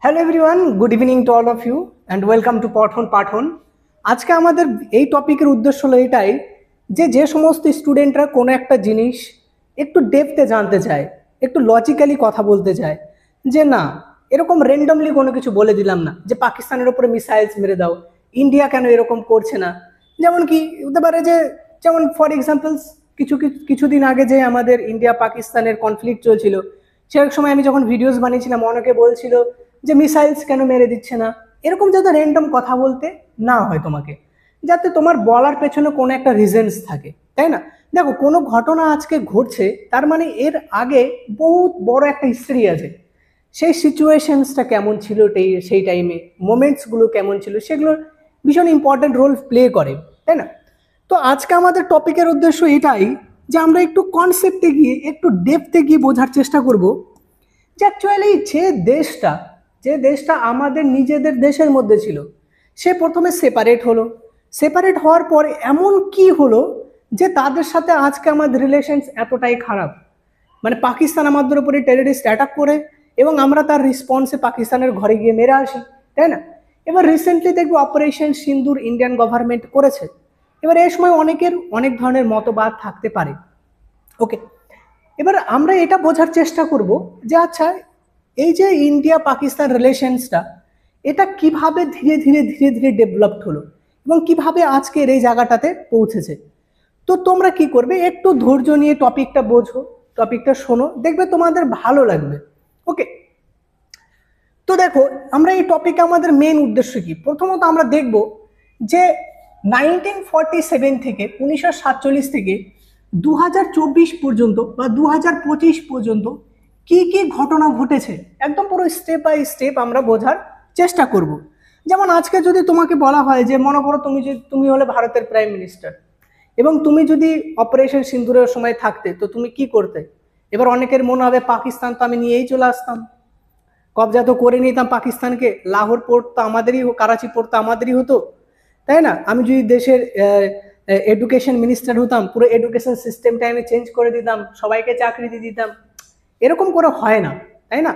Hello everyone, good evening to all of you and welcome to পঠন পাঠন। আজকে আমাদের এই টপিকের উদ্দেশ্য হলো এটাই যে সমস্ত স্টুডেন্টরা কোনো একটা জিনিস একটু ডেপথে জানতে চায়, একটু লজিক্যালি কথা বলতে চায়, যে না এরকম র্যান্ডমলি কোনো কিছু বলে দিলাম না যে পাকিস্তানের ওপরে মিসাইলস মেরে দাও, ইন্ডিয়া কেন এরকম করছে না। যেমন কি হতে পারে যে, যেমন ফর এক্সাম্পলস কিছুদিন আগে যে আমাদের ইন্ডিয়া পাকিস্তানের কনফ্লিক্ট চলছিল, সেই সময় আমি যখন ভিডিওস বানিয়েছিলাম অনেকে বলছিল যে মিসাইলস কেন মেরে দিচ্ছে না। এরকম যাতে র্যান্ডম কথা বলতে না হয় তোমাকে, যাতে তোমার বলার পেছনে কোনো একটা রিজনস থাকে, তাই না? দেখো, কোনো ঘটনা আজকে ঘটছে তার মানে এর আগে বহুত বড় একটা হিস্ট্রি আছে। সেই সিচুয়েশনসটা কেমন ছিল সেই টাইমে, মোমেন্টসগুলো কেমন ছিল, সেগুলোর ভীষণ ইম্পর্টেন্ট রোল প্লে করে, তাই না? তো আজকে আমাদের টপিকের উদ্দেশ্য এটাই যে আমরা একটু কনসেপ্টে গিয়ে একটু ডেপথে গিয়ে বোঝার চেষ্টা করব যে অ্যাকচুয়ালি যে দেশটা আমাদের নিজেদের দেশের মধ্যে ছিল, সে প্রথমে সেপারেট হলো। সেপারেট হওয়ার পরে এমন কি হলো যে তাদের সাথে আজকে আমাদের রিলেশনস এতটাই খারাপ। মানে পাকিস্তান আমাদের উপরে টেররিস্ট অ্যাটাক করে এবং আমরা তার রেসপন্সে পাকিস্তানের ঘরে গিয়ে মেরে আসি, তাই না? এবার রিসেন্টলি দেখবো অপারেশন সিন্দুর ইন্ডিয়ান গভর্নমেন্ট করেছে। এবার এই সময় অনেকের অনেক ধরনের মতবাদ থাকতে পারে। ওকে, এবার আমরা এটা বোঝার চেষ্টা করব যে আচ্ছা, এই যে ইন্ডিয়া পাকিস্তান রিলেশনসটা, এটা কিভাবে ধীরে ধীরে ধীরে ধীরে ডেভেলপড হলো এবং কিভাবে আজকের এই জায়গাটাতে পৌঁছেছে। তো তোমরা কি করবে, একটু ধৈর্য নিয়ে টপিকটা বোঝো, টপিকটা শোনো, দেখবে তোমাদের ভালো লাগবে। ওকে, তো দেখো আমরা এই টপিকে আমাদের মেন উদ্দেশ্য কি। প্রথমত আমরা দেখব যে 1947 থেকে 1947 থেকে 2024 পর্যন্ত বা 2025 পর্যন্ত কি কি ঘটনা ঘটেছে, একদম পুরো স্টেপ বাই স্টেপ আমরা বোঝার চেষ্টা করব। যেমন আজকে যদি তোমাকে বলা হয় যে মনে করো তুমি হলে ভারতের প্রাইম মিনিস্টার এবং তুমি যদি অপারেশন সিন্দুরের সময় থাকতে, তো তুমি কি করতে? এবার অনেকের মনে হবে পাকিস্তান তো আমি নিয়েই চলে আসতাম, কবজা তো করে নিতাম পাকিস্তানকে, লাহোর পোর্ট তো আমাদেরই, করাচি পোর্ট তো আমাদেরই হতো, তাই না? আমি যদি দেশের এডুকেশন মিনিস্টার হতাম, পুরো এডুকেশন সিস্টেমটা আমি চেঞ্জ করে দিতাম, সবাইকে চাকরি দিয়ে দিতাম। এরকম করে হয় না, তাই না?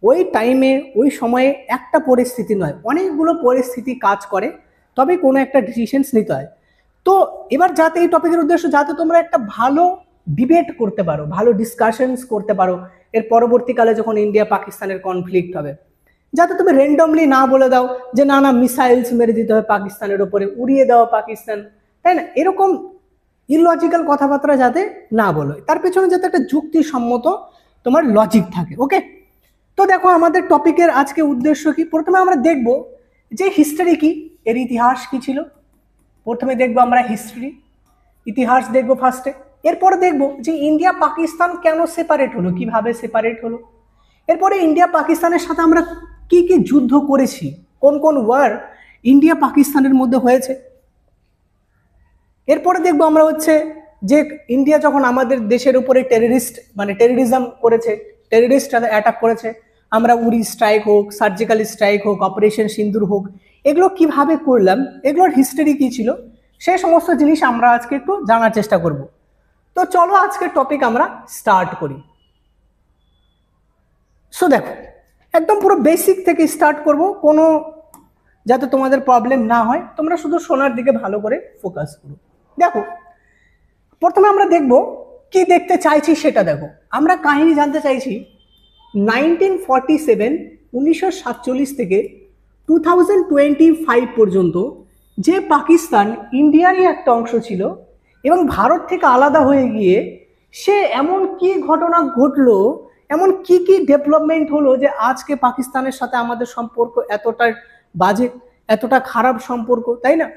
ওই টাইমে ওই সময়ে একটা পরিস্থিতি নয়, অনেকগুলো পরিস্থিতি কাজ করে, তবে কোনো একটা ডিসিশনস নিতে হয়। তো এবার যাতে এই টপিকের উদ্দেশ্য যাতে তোমরা একটা ভালো ডিবেট করতে পারো, ভালো ডিসকাশনস করতে পারো এর পরবর্তীকালে যখন ইন্ডিয়া পাকিস্তানের কনফ্লিক্ট হবে, যাতে তুমি র্যান্ডমলি না বলে দাও যে না না মিসাইলস মেরে দিতে হবে পাকিস্তানের ওপরে, উড়িয়ে দাও পাকিস্তান, তাই না? এরকম ইলজিক্যাল কথাবার্তা যাতে না বলো, তার পেছনে যাতে একটা যুক্তিসম্মত তোমার লজিক থাকে। ওকে, তো দেখো আমাদের টপিকের আজকে উদ্দেশ্য কি। প্রথমে আমরা দেখব যে হিস্ট্রি কি, এর ইতিহাস কি ছিল। প্রথমে দেখবো আমরা হিস্ট্রি, ইতিহাস দেখবো ফার্স্টে। এরপরে দেখবো যে ইন্ডিয়া পাকিস্তান কেন সেপারেট হলো, কিভাবে সেপারেট হলো। এরপরে ইন্ডিয়া পাকিস্তানের সাথে আমরা কি কি যুদ্ধ করেছি, কোন কোন ওয়ার ইন্ডিয়া পাকিস্তানের মধ্যে হয়েছে। এরপরে দেখবো আমরা হচ্ছে যে ইন্ডিয়া যখন আমাদের দেশের উপরে টেররিজম করেছে, টেররিস্ট অ্যাটাক করেছে, আমরা উরি স্ট্রাইক হোক, সার্জিক্যাল স্ট্রাইক হোক, অপারেশন সিন্দুর হোক, এগুলো কিভাবে করলাম, এগুলোর হিস্ট্রি কি ছিল, সেই সমস্ত জিনিস আমরা আজকে একটু জানার চেষ্টা করব। তো চলো আজকের টপিক আমরা স্টার্ট করি। সো দেখো, একদম পুরো বেসিক থেকে স্টার্ট করব, কোনো যাতে তোমাদের প্রবলেম না হয়, তোমরা শুধু শোনার দিকে ভালো করে ফোকাস করো। দেখো, প্রথমে আমরা দেখব কি দেখতে চাইছি সেটা। দেখো, আমরা কাহিনী জানতে চাইছি 1947 থেকে 2025 পর্যন্ত যে পাকিস্তান ইন্ডিয়ারই একটা অংশ ছিল এবং ভারত থেকে আলাদা হয়ে গিয়ে সে এমন কি ঘটনা ঘটলো, এমন কি কি ডেভেলপমেন্ট হলো যে আজকে পাকিস্তানের সাথে আমাদের সম্পর্ক এতটা বাজে, এতটা খারাপ সম্পর্ক, তাই না?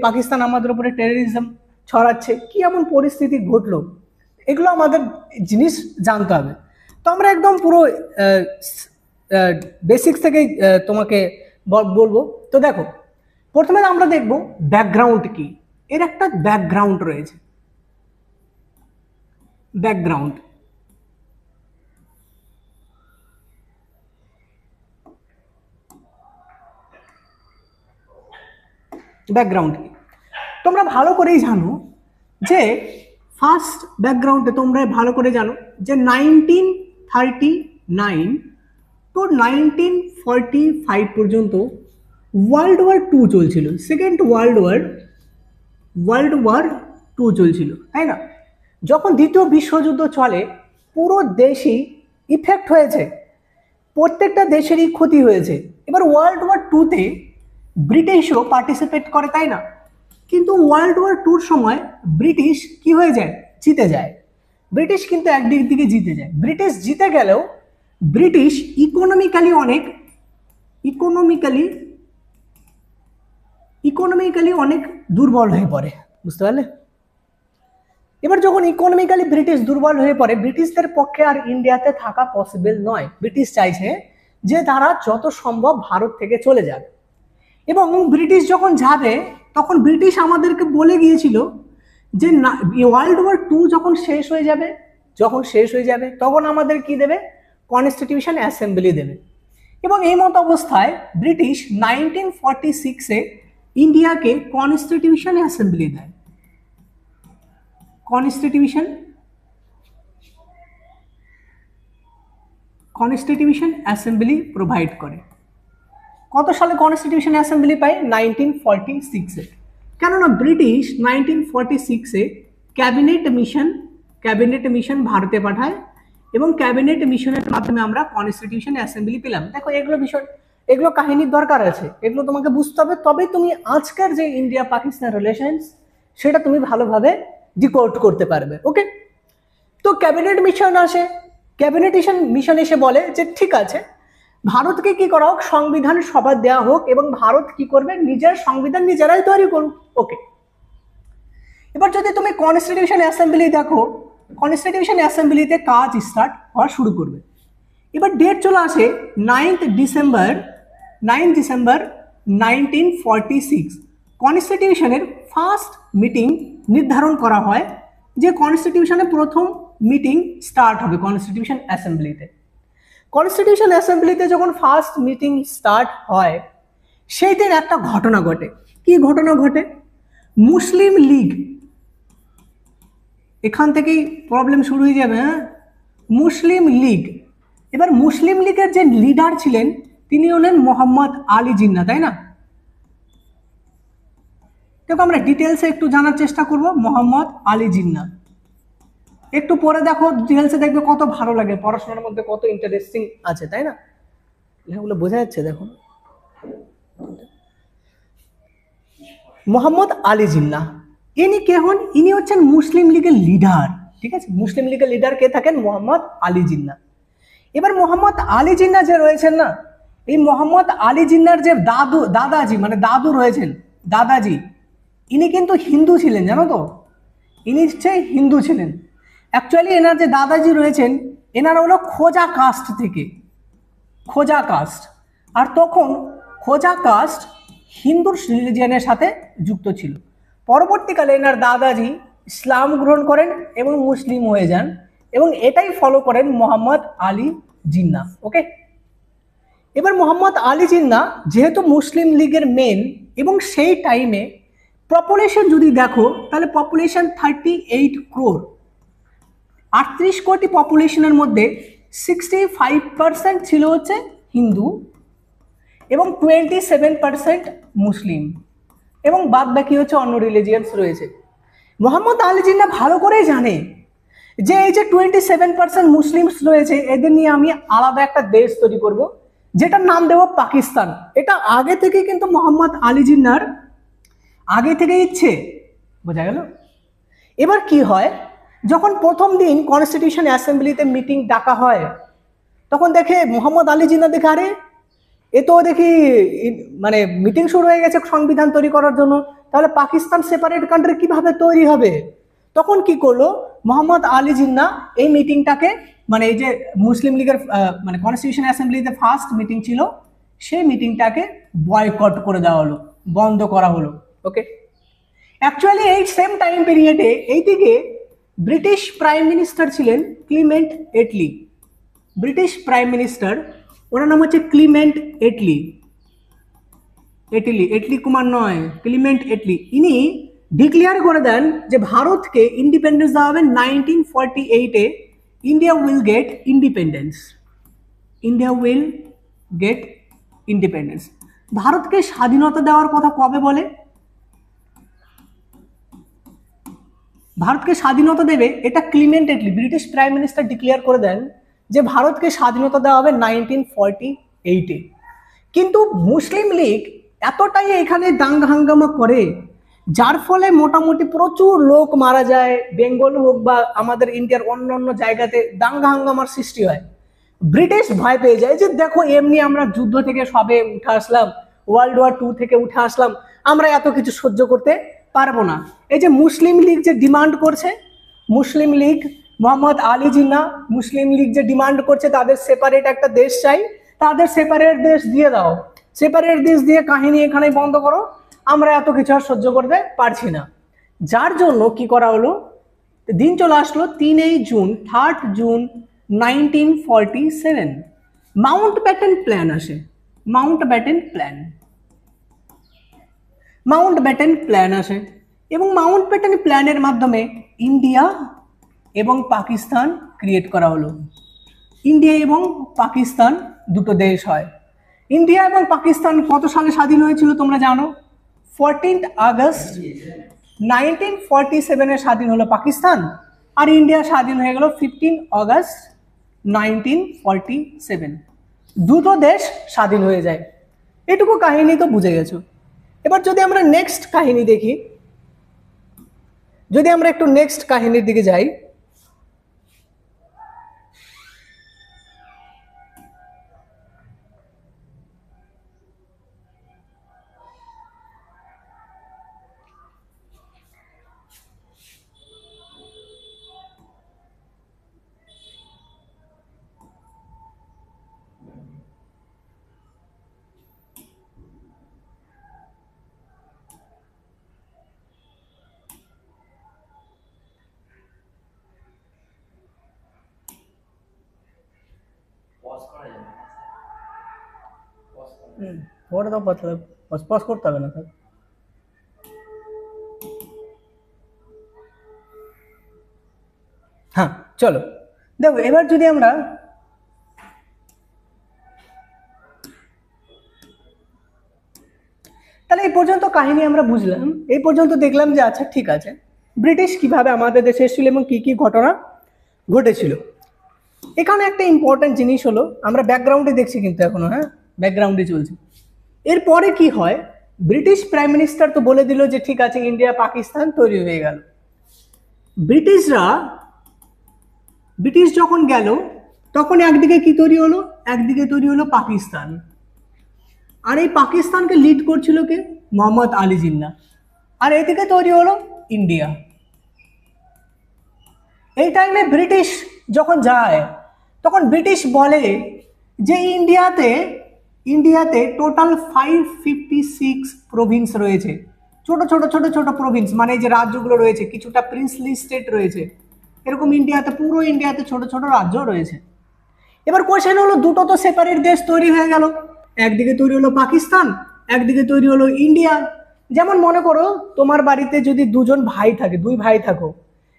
পাকিস্তান আমাদের উপরে টেররিজম ছড়াচ্ছে, কি এমন পরিস্থিতি ঘটলো, এগুলো আমাদের জিনিস জানতে হবে। তো আমরা একদম পুরো বেসিক্স থেকে তোমাকে বলবো। তো দেখো, প্রথমে আমরা দেখব ব্যাকগ্রাউন্ড কি। এর একটা ব্যাকগ্রাউন্ড রয়েছে, ব্যাকগ্রাউন্ড। ব্যাকগ্রাউন্ড কি তোমরা ভালো করেই জানো যে ফার্স্ট ব্যাকগ্রাউন্ডে তোমরা ভালো করে জানো যে 1939 তো 1945 পর্যন্ত ওয়ার্ল্ড ওয়ার টু চলছিল, সেকেন্ড ওয়ার্ল্ড ওয়ার টু চলছিল, তাই না? যখন দ্বিতীয় বিশ্বযুদ্ধ চলে পুরো দেশই ইফেক্ট হয়েছে, প্রত্যেকটা দেশেরই ক্ষতি হয়েছে। এবার ওয়ার্ল্ড ওয়ার টুতে ব্রিটিশও পার্টিসিপেট করে, তাই না? কিন্তু ওয়ার্ল্ড ওয়ার টুর সময় ব্রিটিশ কি হয়ে যায়? জিতে যায়। ব্রিটিশ কিন্তু একদিক দিকে জিতে যায়। ব্রিটিশ জিতে গেলেও ব্রিটিশ ইকোনমিক্যালি অনেক দুর্বল হয়ে পড়ে, বুঝতে পারলে? এবার যখন ইকোনমিক্যালি ব্রিটিশ দুর্বল হয়ে পড়ে, ব্রিটিশদের পক্ষে আর ইন্ডিয়াতে থাকা পসিবল নয়। ব্রিটিশ চাইছে যে তারা যত সম্ভব ভারত থেকে চলে যাবে। এবং ব্রিটিশ যখন যাবে তখন ব্রিটিশ আমাদেরকে বলে গিয়েছিল যে ওয়ার্ল্ড ওয়ার টু যখন শেষ হয়ে যাবে তখন আমাদের কি দেবে? কনস্টিটিউশন অ্যাসেম্বলি দেবে। এবং এই মতো অবস্থায় ব্রিটিশ 1946-এ ইন্ডিয়াকে কনস্টিটিউশন অ্যাসেম্বলি দেয়, কনস্টিটিউশন অ্যাসেম্বলি প্রোভাইড করে। কত সালে কনস্টিটিউশন অ্যাসেম্বলি পায়? 1946-এ। কেননা ব্রিটিশ 1946-এ ক্যাবিনেট মিশন ভারতে পাঠায় এবং ক্যাবিনেট মিশনের মাধ্যমে আমরা কনস্টিটিউশন অ্যাসেম্বলি পেলাম। দেখো এগুলো কাহিনীর দরকার আছে, এগুলো তোমাকে বুঝতে হবে, তবে তুমি আজকের যে ইন্ডিয়া পাকিস্তান রিলেশনস সেটা তুমি ভালোভাবে ডিকোড করতে পারবে। ওকে, তো ক্যাবিনেট মিশন এসে বলে যে ঠিক আছে, ভারতকে কি করা হোক, সংবিধান সভা দেওয়া হোক এবং ভারত কি করবে? নিজের সংবিধান নিজেরাই তৈরি করুক। ওকে, এবার যদি তুমি কনস্টিটিউশন অ্যাসেম্বলি দেখো, কনস্টিটিউশন অ্যাসেম্বলিতে কাজ স্টার্ট হওয়া শুরু করবে। এবার ডেট চলে আসে 9 ডিসেম্বর 1946। কনস্টিটিউশনের ফার্স্ট মিটিং নির্ধারণ করা হয় যে কনস্টিটিউশনের প্রথম মিটিং স্টার্ট হবে কনস্টিটিউশন অ্যাসেম্বলিতে যখন ফার্স্ট মিটিং স্টার্ট হয় সেই দিন একটা ঘটনা ঘটে। কি ঘটনা ঘটে? মুসলিম লীগ, এখান থেকেই প্রবলেম শুরু হয়ে যাবে। হ্যাঁ, মুসলিম লীগ। এবার মুসলিম লীগের যে লিডার ছিলেন তিনি হলেন মোহাম্মদ আলী জিন্নাহ, তাই না? দেখো আমরা ডিটেলসে একটু জানার চেষ্টা করব মোহাম্মদ আলী জিন্নাহ। একটু পরে দেখো ডিটেলসে, দেখবে কত ভালো লাগে, পড়াশোনার মধ্যে কত ইন্টারেস্টিং আছে, তাই না? এগুলো বোঝা যাচ্ছে। দেখো মোহাম্মদ আলী জিন্নাহ ইনি কে হন? ইনি হচ্ছেন মুসলিম লীগের লিডার। ঠিক আছে, মুসলিম লীগের লিডার কে থাকেন? মোহাম্মদ আলী জিন্নাহ। এবার মোহাম্মদ আলী জিন্নাহ যে রয়েছেন না, এই মোহাম্মদ আলী জিন্নাহর যে দাদু রয়েছেন, দাদাজি, ইনি কিন্তু হিন্দু ছিলেন, জানো তো? ইনি হচ্ছে হিন্দু ছিলেন। অ্যাকচুয়ালি এনার যে দাদাজি রয়েছেন এনারা হলো খোজা কাস্ট থেকে, খোজা কাস্ট। আর তখন খোজা কাস্ট হিন্দু রিলিজিয়নের সাথে যুক্ত ছিল। পরবর্তীকালে এনার দাদাজি ইসলাম গ্রহণ করেন এবং মুসলিম হয়ে যান এবং এটাই ফলো করেন মোহাম্মদ আলী জিন্নাহ। ওকে, এবার মোহাম্মদ আলী জিন্নাহ যেহেতু মুসলিম লীগের মেন এবং সেই টাইমে পপুলেশন যদি দেখো তাহলে পপুলেশন 38 ক্রোর, 38 কোটি পপুলেশনের মধ্যে 65% ছিল হচ্ছে হিন্দু এবং 27% মুসলিম এবং বাদ বাকি হচ্ছে অন্য রিলিজিয়ান্স রয়েছে। মোহাম্মদ আলী জিন্নাহ ভালো করেই জানে যে এই যে 27% মুসলিমস রয়েছে এদের নিয়ে আমি আলাদা একটা দেশ তৈরি করব যেটার নাম দেব পাকিস্তান। এটা আগে থেকে কিন্তু মোহাম্মদ আলী জিন্নাহর আগে থেকে ইচ্ছে, বোঝা গেল? এবার কি হয়, যখন প্রথম দিন কনস্টিটিউশন অ্যাসেম্বলিতে মিটিং ডাকা হয় তখন দেখে মোহাম্মদ আলী জিন্নাহ দেখে আরে এ তো দেখি মানে মিটিং শুরু হয়ে গেছে সংবিধান তৈরি করার জন্য, তাহলে পাকিস্তান সেপারেট কান্ট্রি কিভাবে তৈরি হবে? তখন কি করলো মোহাম্মদ আলী জিন্নাহ এই মিটিংটাকে, মানে এই যে মুসলিম লীগের মানে কনস্টিটিউশন অ্যাসেম্বলিতে ফার্স্ট মিটিং ছিল সেই মিটিংটাকে বয়কট করে দেওয়া হলো, বন্ধ করা হলো। ওকে, অ্যাকচুয়ালি এই সেম টাইম পিরিয়ডে এইদিকে ব্রিটিশ প্রাইম মিনিস্টার ছিলেন Clement Attlee. British prime minister, ওনার নাম হচ্ছে ক্লিমেন্ট এটলি কুমার নয়, ক্লিমেন্ট এটলি। ইনি ডিক্লেয়ার করে দেন যে ভারতকে ইন্ডিপেন্ডেন্স দেওয়া হবে 1948-এ। India will get independence, India will get independence. ভারতকে স্বাধীনতা দেওয়ার কথা কবে বলে? ভারতকে স্বাধীনতা দেবে এটা ক্লিমেন্টেডলি ব্রিটিশ প্রাইম মিনিস্টার ডিক্লেয়ার করে দেন যে ভারতকে স্বাধীনতা দেওয়া হবে 1948-এ। কিন্তু মুসলিম লীগ এতটাই এখানে দাঙ্গা হাঙ্গামা করে, যার ফলে মোটামুটি প্রচুর লোক মারা যায়, বেঙ্গল হোক বা আমাদের ইন্ডিয়ার অন্য অন্য জায়গাতে দাঙ্গা হাঙ্গামার সৃষ্টি হয়। ব্রিটিশ ভয় পেয়ে যায় যে দেখো এমনি আমরা যুদ্ধ থেকে সবে উঠে আসলাম, ওয়ার্ল্ড ওয়ার 2 থেকে উঠে আসলাম, আমরা এত কিছু সহ্য করতে পারবো না। এই যে মুসলিম লীগ যে ডিমান্ড করছে, মুসলিম লীগ মোহাম্মদ আলী জিন্নাহ মুসলিম লীগ যে ডিমান্ড করছে তাদের সেপারেট একটা দেশ চাই, তাদের সেপারেট দেশ দিয়ে দাও, সেপারেট দেশ দিয়ে কাহিনী এখানে বন্ধ করো, আমরা এত কিছু আর সহ্য করতে পারছি না। যার জন্য কি করা হলো, দিন চলে আসলো 3 জুন 1947, মাউন্ট ব্যাটেন প্ল্যান আসে। মাউন্ট ব্যাটেন প্ল্যান আসে এবং মাউন্ট ব্যাটেন প্ল্যানের মাধ্যমে ইন্ডিয়া এবং পাকিস্তান ক্রিয়েট করা হলো। ইন্ডিয়া এবং পাকিস্তান দুটো দেশ হয়। ইন্ডিয়া এবং পাকিস্তান কত সালে স্বাধীন হয়েছিল তোমরা জানো? 14 আগস্ট 1947 স্বাধীন হলো পাকিস্তান, আর ইন্ডিয়া স্বাধীন হয়ে গেল 15 আগস্ট 1947। দুটো দেশ স্বাধীন হয়ে যায়। এটুকু কাহিনী তো বুঝে গেছো। এবার যদি আমরা নেক্সট কাহিনী দেখি, যদি আমরা একটু নেক্সট কাহিনীর দিকে যাই, ওটা তো পজ করতে হবে না স্যার। হ্যাঁ চলো দেখো, এবার যদি আমরা তাহলে এই পর্যন্ত কাহিনী আমরা বুঝলাম, এই পর্যন্ত দেখলাম যে আচ্ছা ঠিক আছে ব্রিটিশ কিভাবে আমাদের দেশে এসেছিল এবং কি কি ঘটনা ঘটেছিল। এখানে একটা ইম্পর্টেন্ট জিনিস হলো, আমরা ব্যাকগ্রাউন্ডে দেখছি কিন্তু এখনো, হ্যাঁ ব্যাকগ্রাউন্ডে চলছে। এরপরে কি হয়, ব্রিটিশ প্রাইম মিনিস্টার তো বলে দিল যে ঠিক আছে ইন্ডিয়া পাকিস্তান তৈরি হয়ে গেল। ব্রিটিশ যখন গেল তখন একদিকে কি তৈরি হলো, একদিকে তৈরি হলো পাকিস্তান, আর এই পাকিস্তানকে লিড করছিল কে? মোহাম্মদ আলী জিন্নাহ। আর এদিকে তৈরি হলো ইন্ডিয়া। এই টাইমে ব্রিটিশ যখন যায় তখন ব্রিটিশ বলে যে ইন্ডিয়াতে টোটাল 556 প্রভিন্স রয়েছে, ছোট ছোট ছোট ছোট প্রভিন্স, মানে যে রাজ্যগুলো রয়েছে, কিছুটা প্রিন্সলি স্টেট রয়েছে, এরকম ইন্ডিয়াতে পুরো ইন্ডিয়াতে ছোট ছোট রাজ্য রয়েছে। এবার কোশ্চেন হলো, দুটো তো সেপারেট দেশ তৈরি হয়ে গেল, একদিকে তৈরি হলো পাকিস্তান, একদিকে তৈরি হলো ইন্ডিয়া। যেমন মনে করো তোমার বাড়িতে যদি দুজন ভাই থাকে, দুই ভাই থাকো,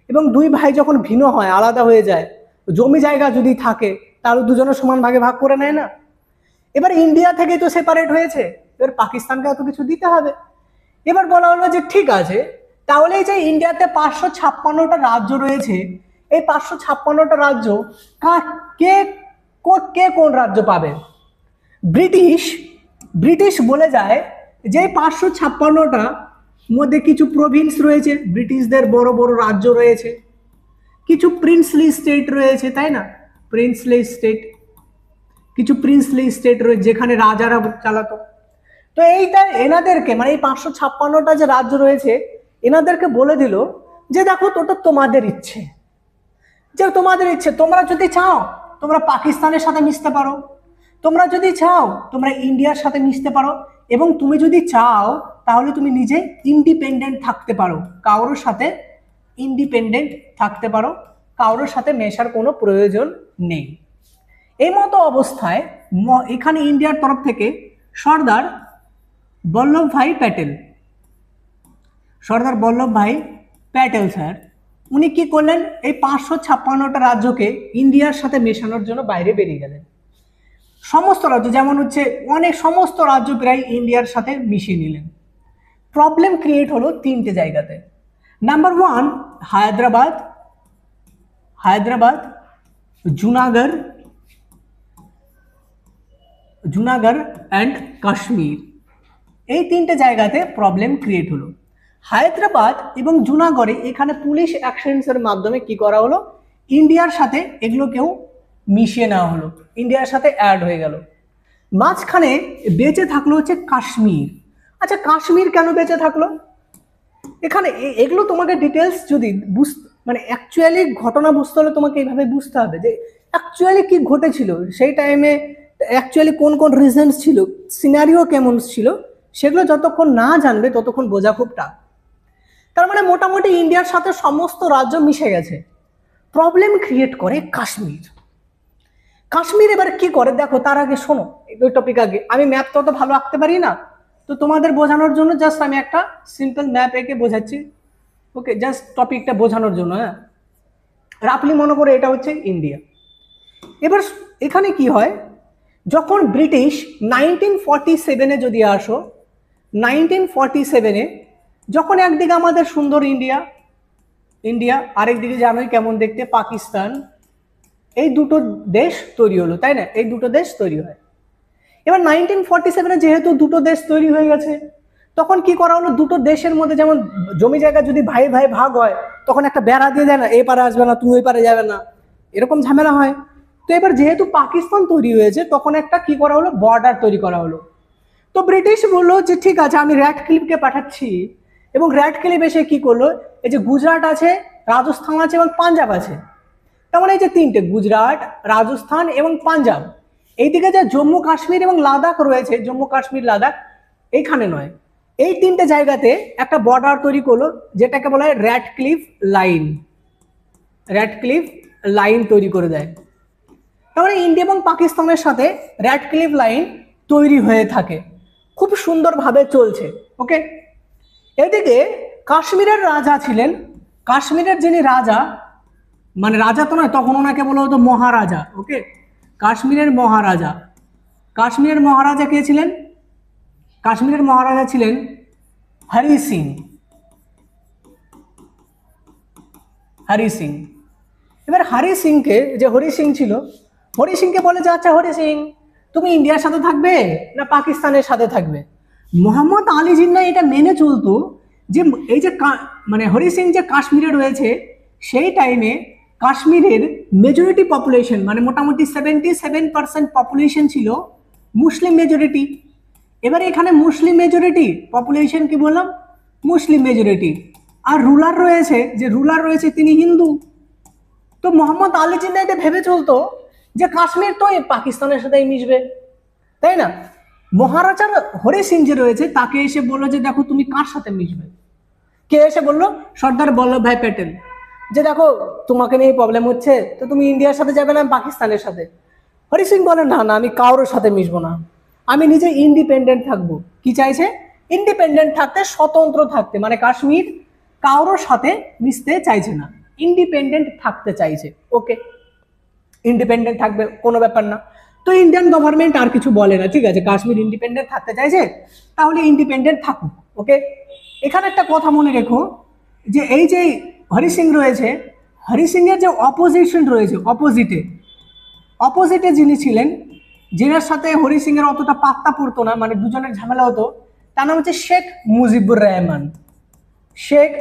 এবং দুই ভাই যখন ভিন্ন হয়, আলাদা হয়ে যায়, জমি জায়গা যদি থাকে তাহলে দুজনের সমান ভাগে ভাগ করে নেয় না? এবার ইন্ডিয়া থেকে তো সেপারেট হয়েছে, এবার পাকিস্তানকে এত কিছু দিতে হবে। এবার বলা হলো যে ঠিক আছে, তাহলে এই যে ইন্ডিয়াতে 556টা রাজ্য রয়েছে, এই 556টা রাজ্য কে কে কোন রাজ্য পাবে? ব্রিটিশ বলে যায় যে 556টা মধ্যে কিছু প্রভিন্স রয়েছে, ব্রিটিশদের বড় বড় রাজ্য রয়েছে, কিছু প্রিন্সলি স্টেট রয়েছে, তাই না? কিছু প্রিন্সলি স্টেট রয়েছে যেখানে রাজারা চালাতো। তো এইটা এনাদেরকে, মানে এই 556টা যে রাজ্য রয়েছে এনাদেরকে বলে দিল যে দেখো ওটা তোমাদের ইচ্ছে, তোমরা যদি চাও তোমরা পাকিস্তানের সাথে মিশতে পারো, তোমরা যদি চাও তোমরা ইন্ডিয়ার সাথে মিশতে পারো, এবং তুমি যদি চাও তাহলে তুমি নিজে ইন্ডিপেন্ডেন্ট থাকতে পারো, কারোর সাথে মেশার কোনো প্রয়োজন নেই। এই মতো অবস্থায় এখানে ইন্ডিয়ার তরফ থেকে সর্দার বল্লভভাই প্যাটেল স্যার, উনি কি করলেন, এই 556টা রাজ্যকে ইন্ডিয়ার সাথে মেশানোর জন্য বাইরে বেরিয়ে গেলেন। সমস্ত রাজ্য যেমন হচ্ছে অনেক সমস্ত রাজ্য প্রায় ইন্ডিয়ার সাথে মিশিয়ে নিলেন। প্রবলেম ক্রিয়েট হলো তিনটে জায়গাতে। Number one, Hyderabad, Hyderabad, Junagadh, Junagadh and Kashmir, এই তিনটে জায়গাতে প্রবলেম ক্রিয়েট হলো। হায়দ্রাবাদ এবং জুনাগড়ে এখানে পুলিশ অ্যাকশনসের মাধ্যমে কি করা হলো, ইন্ডিয়ার সাথে এগুলোকেও মিশিয়ে নেওয়া হলো, ইন্ডিয়ার সাথে অ্যাড হয়ে গেল। মাঝখানে বেঁচে থাকলো হচ্ছে কাশ্মীর। আচ্ছা, কাশ্মীর কেন বেঁচে থাকলো? এখানে এগুলো তোমাকে ডিটেলস যদি মানে অ্যাকচুয়ালি ঘটনা বুঝতে হলে তোমাকে এইভাবে বুঝতে হবে যে অ্যাকচুয়ালি কি ঘটেছিল সেই টাইমে, অ্যাকচুয়ালি কোন কোন রিজনস ছিল, সিনারিও কেমন ছিল, সেগুলো যতক্ষণ না জানবে ততক্ষণ বোঝা খুব টাফ। তার মানে মোটামুটি ইন্ডিয়ার সাথে সমস্ত রাজ্য মিশে গেছে, প্রবলেম ক্রিয়েট করে কাশ্মীর। কাশ্মীর এবার কি করে দেখো, তার আগে শোনো ওই টপিক আগে, আমি ম্যাপ তত ভালো আঁকতে পারি না, তো তোমাদের বোঝানোর জন্য জাস্ট আমি একটা সিম্পল ম্যাপ এঁকে বোঝাচ্ছি। ওকে, জাস্ট টপিকটা বোঝানোর জন্য। হ্যাঁ, রাফলি মনে করে এটা হচ্ছে ইন্ডিয়া। এবার এখানে কি হয়, যখন ব্রিটিশ 1947-এ যদি আসো, 1947-এ যখন একদিকে আমাদের সুন্দর ইন্ডিয়া, ইন্ডিয়া আরেকদিকে জানোই কেমন দেখতে পাকিস্তান, এই দুটো দেশ তৈরি হলো, তাই না? এই দুটো দেশ তৈরি হয়। এবার 1947-এ যেহেতু দুটো দেশ তৈরি হয়ে গেছে, তখন কি করা হলো, দুটো দেশের মধ্যে যেমন জমি জায়গা যদি ভাই ভাই ভাগ হয়, তখন একটা বেড়া দিয়ে দেয় না, এই পারে আসবে না, তুমি ওই পারে যাবে না, এরকম ঝামেলা হয়। তো এবার যেহেতু পাকিস্তান তৈরি হয়েছে, তখন একটা কি করা হলো, বর্ডার তৈরি করা হলো। তো ব্রিটিশ বললো যে ঠিক আছে, আমি র্যাডক্লিফকে পাঠাচ্ছি, এবং র্যাডক্লিফ এসে কি করলো, এই যে গুজরাট আছে, রাজস্থান আছে এবং পাঞ্জাব আছে, তার মানে এই যে তিনটে, গুজরাট, রাজস্থান এবং পাঞ্জাব, এইদিকে যে জম্মু কাশ্মীর এবং লাদাখ রয়েছে, জম্মু কাশ্মীর লাদাখ এইখানে নয়, এই তিনটে জায়গাতে একটা বর্ডার তৈরি করলো, যেটাকে বলা হয় র্যাডক্লিফ লাইন। র্যাডক্লিফ লাইন তৈরি করে দেয়। তার মানে ইন্ডিয়া এবং পাকিস্তানের সাথে র্যাডক্লিফ লাইন তৈরি হয়ে থাকে, খুব সুন্দরভাবে চলছে। ওকে, এদিকে কাশ্মীরের রাজা ছিলেন, কাশ্মীরের যিনি রাজা, মানে রাজা তো নয়, তখন ওনাকে বলা হতো মহারাজা। ওকে, কাশ্মীরের মহারাজা, কাশ্মীরের মহারাজা কে ছিলেন? কাশ্মীরের মহারাজা ছিলেন হরি সিং, হরি সিং। এবার হরি সিংকে, যে হরি সিং ছিল, হরি সিংকে বলে যে আচ্ছা হরি সিং, তুমি ইন্ডিয়ার সাথে থাকবে না পাকিস্তানের সাথে থাকবে? মোহাম্মদ আলী জিন্নাহ এটা মেনে চলতো যে এই যে মানে হরি সিং যে কাশ্মীরে রয়েছে, সেই টাইমে কাশ্মীরের মেজরিটি পপুলেশন, মানে মোটামুটি 77% পপুলেশন ছিল মুসলিম মেজরিটি। এবারে এখানে মুসলিম মেজরিটি পপুলেশন, কি বললাম, মুসলিম মেজরিটি, আর রুলার রয়েছে, যে রুলার রয়েছে তিনি হিন্দু। তো মোহাম্মদ আলী জিন্নাহ এটা ভেবে চলতো যে কাশ্মীর তো পাকিস্তানের সাথেই মিশবে, তাই না? মহারাজার হরি সিং যে রয়েছে, তাকে এসে বললো যে দেখো তুমি কার সাথে মিশবে। কে এসে বললো? সর্দার বল্লভ ভাই প্যাটেল, যে দেখো তোমাকে নিয়ে প্রবলেম হচ্ছে, তো তুমি ইন্ডিয়ার সাথে যাবে না পাকিস্তানের সাথে? হরি সিং বলে না না, আমি কারোর সাথে মিশবো না, আমি নিজে ইন্ডিপেন্ডেন্ট থাকবো। কি চাইছে? ইন্ডিপেন্ডেন্ট থাকতে, স্বতন্ত্র থাকতে, মানে কাশ্মীর কারোর সাথে মিশতে চাইছে না, ইন্ডিপেন্ডেন্ট থাকতে চাইছে। ওকে, ইন্ডিপেন্ডেন্ট থাকবে, কোনো ব্যাপার না। তো ইন্ডিয়ান গভর্নমেন্ট আর কিছু বলে না, ঠিক আছে, কাশ্মীর ইন্ডিপেন্ডেন্ট থাকতে চাইছে, তাহলে ইন্ডিপেন্ডেন্ট থাকুক। ওকে, এখানে একটা কথা মনে রেখো, যে এই যে হরি সিং রয়েছে, হরি সিং এর যে অপোজিশন রয়েছে, অপোজিটে যিনি ছিলেন, যিনার সাথে হরি সিং এর অতটা পাত্তা পড়তো না, মানে দুজনের ঝামেলা হতো, তার নাম হচ্ছে শেখ মুজিবুর রহমান। শেখ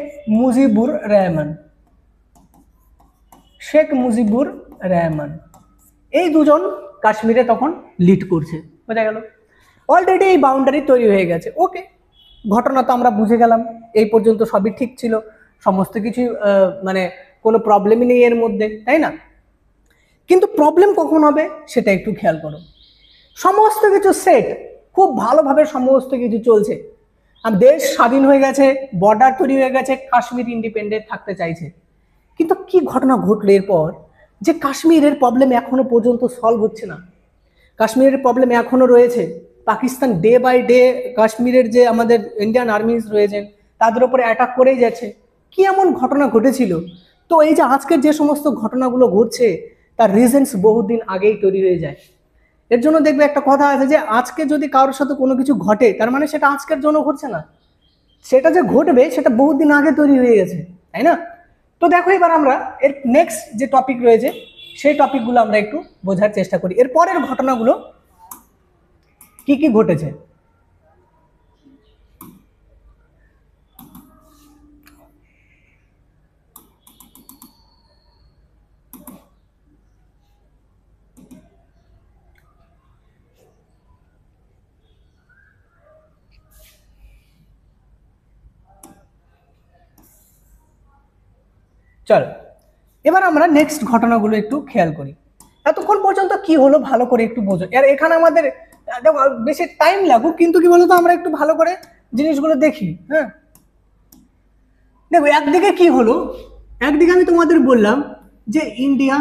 মুজিবুর রহমান, শেখ মুজিবুর রহমান, এই দুজন কাশ্মীরে তখন লিড করছে। বোঝা গেল? অলরেডি এই বাউন্ডারি তৈরি হয়ে গেছে। ওকে, ঘটনা তো আমরা বুঝে গেলাম, এই পর্যন্ত সবই ঠিক ছিল, সমস্ত কিছু মানে কোনো প্রবলেমই নেই এর মধ্যে, তাই না? কিন্তু প্রবলেম কখন হবে সেটা একটু খেয়াল করো। সমস্ত কিছু সেট, খুব ভালোভাবে সমস্ত কিছু চলছে, আর দেশ স্বাধীন হয়ে গেছে, বর্ডার তৈরি হয়ে গেছে, কাশ্মীর ইন্ডিপেন্ডেন্ট থাকতে চাইছে। কিন্তু কি ঘটনা ঘটলো এরপর, যে কাশ্মীরের প্রবলেম এখনো পর্যন্ত সলভ হচ্ছে না, কাশ্মীরের প্রবলেম এখনো রয়েছে। পাকিস্তান ডে বাই ডে কাশ্মীরের যে আমাদের ইন্ডিয়ান আর্মিজ রয়েছেন, তাদের উপরে অ্যাটাক করেই যাচ্ছে। কি এমন ঘটনা ঘটেছিল? তো এই যে আজকের যে সমস্ত ঘটনাগুলো ঘটছে, তার রিজনস বহুদিন আগেই তৈরি হয়ে যায়। এর জন্য দেখবে একটা কথা আছে যে আজকে যদি কারোর সাথে কোনো কিছু ঘটে তার মানে সেটা আজকের জন্য ঘটছে না, সেটা যে ঘটবে সেটা বহুত দিন আগে তৈরি হয়ে গেছে, তাই না? তো দেখো এবার আমরা এর নেক্সট যে টপিক রয়েছে সেই টপিকগুলো আমরা একটু বোঝার চেষ্টা করি, এর পরের ঘটনাগুলো কি কি ঘটেছে। চল এবার আমরা নেক্সট ঘটনাগুলো একটু খেয়াল করি। এতক্ষণ পর্যন্ত কি হলো ভালো করে একটু বোঝো, আর এখানে আমাদের দেখো বেশি টাইম লাগুক কিন্তু কি বলতো আমরা একটু ভালো করে জিনিসগুলো দেখি। হ্যাঁ দেখো একদিকে কি হলো, একদিকে আমি তোমাদের বললাম যে ইন্ডিয়া,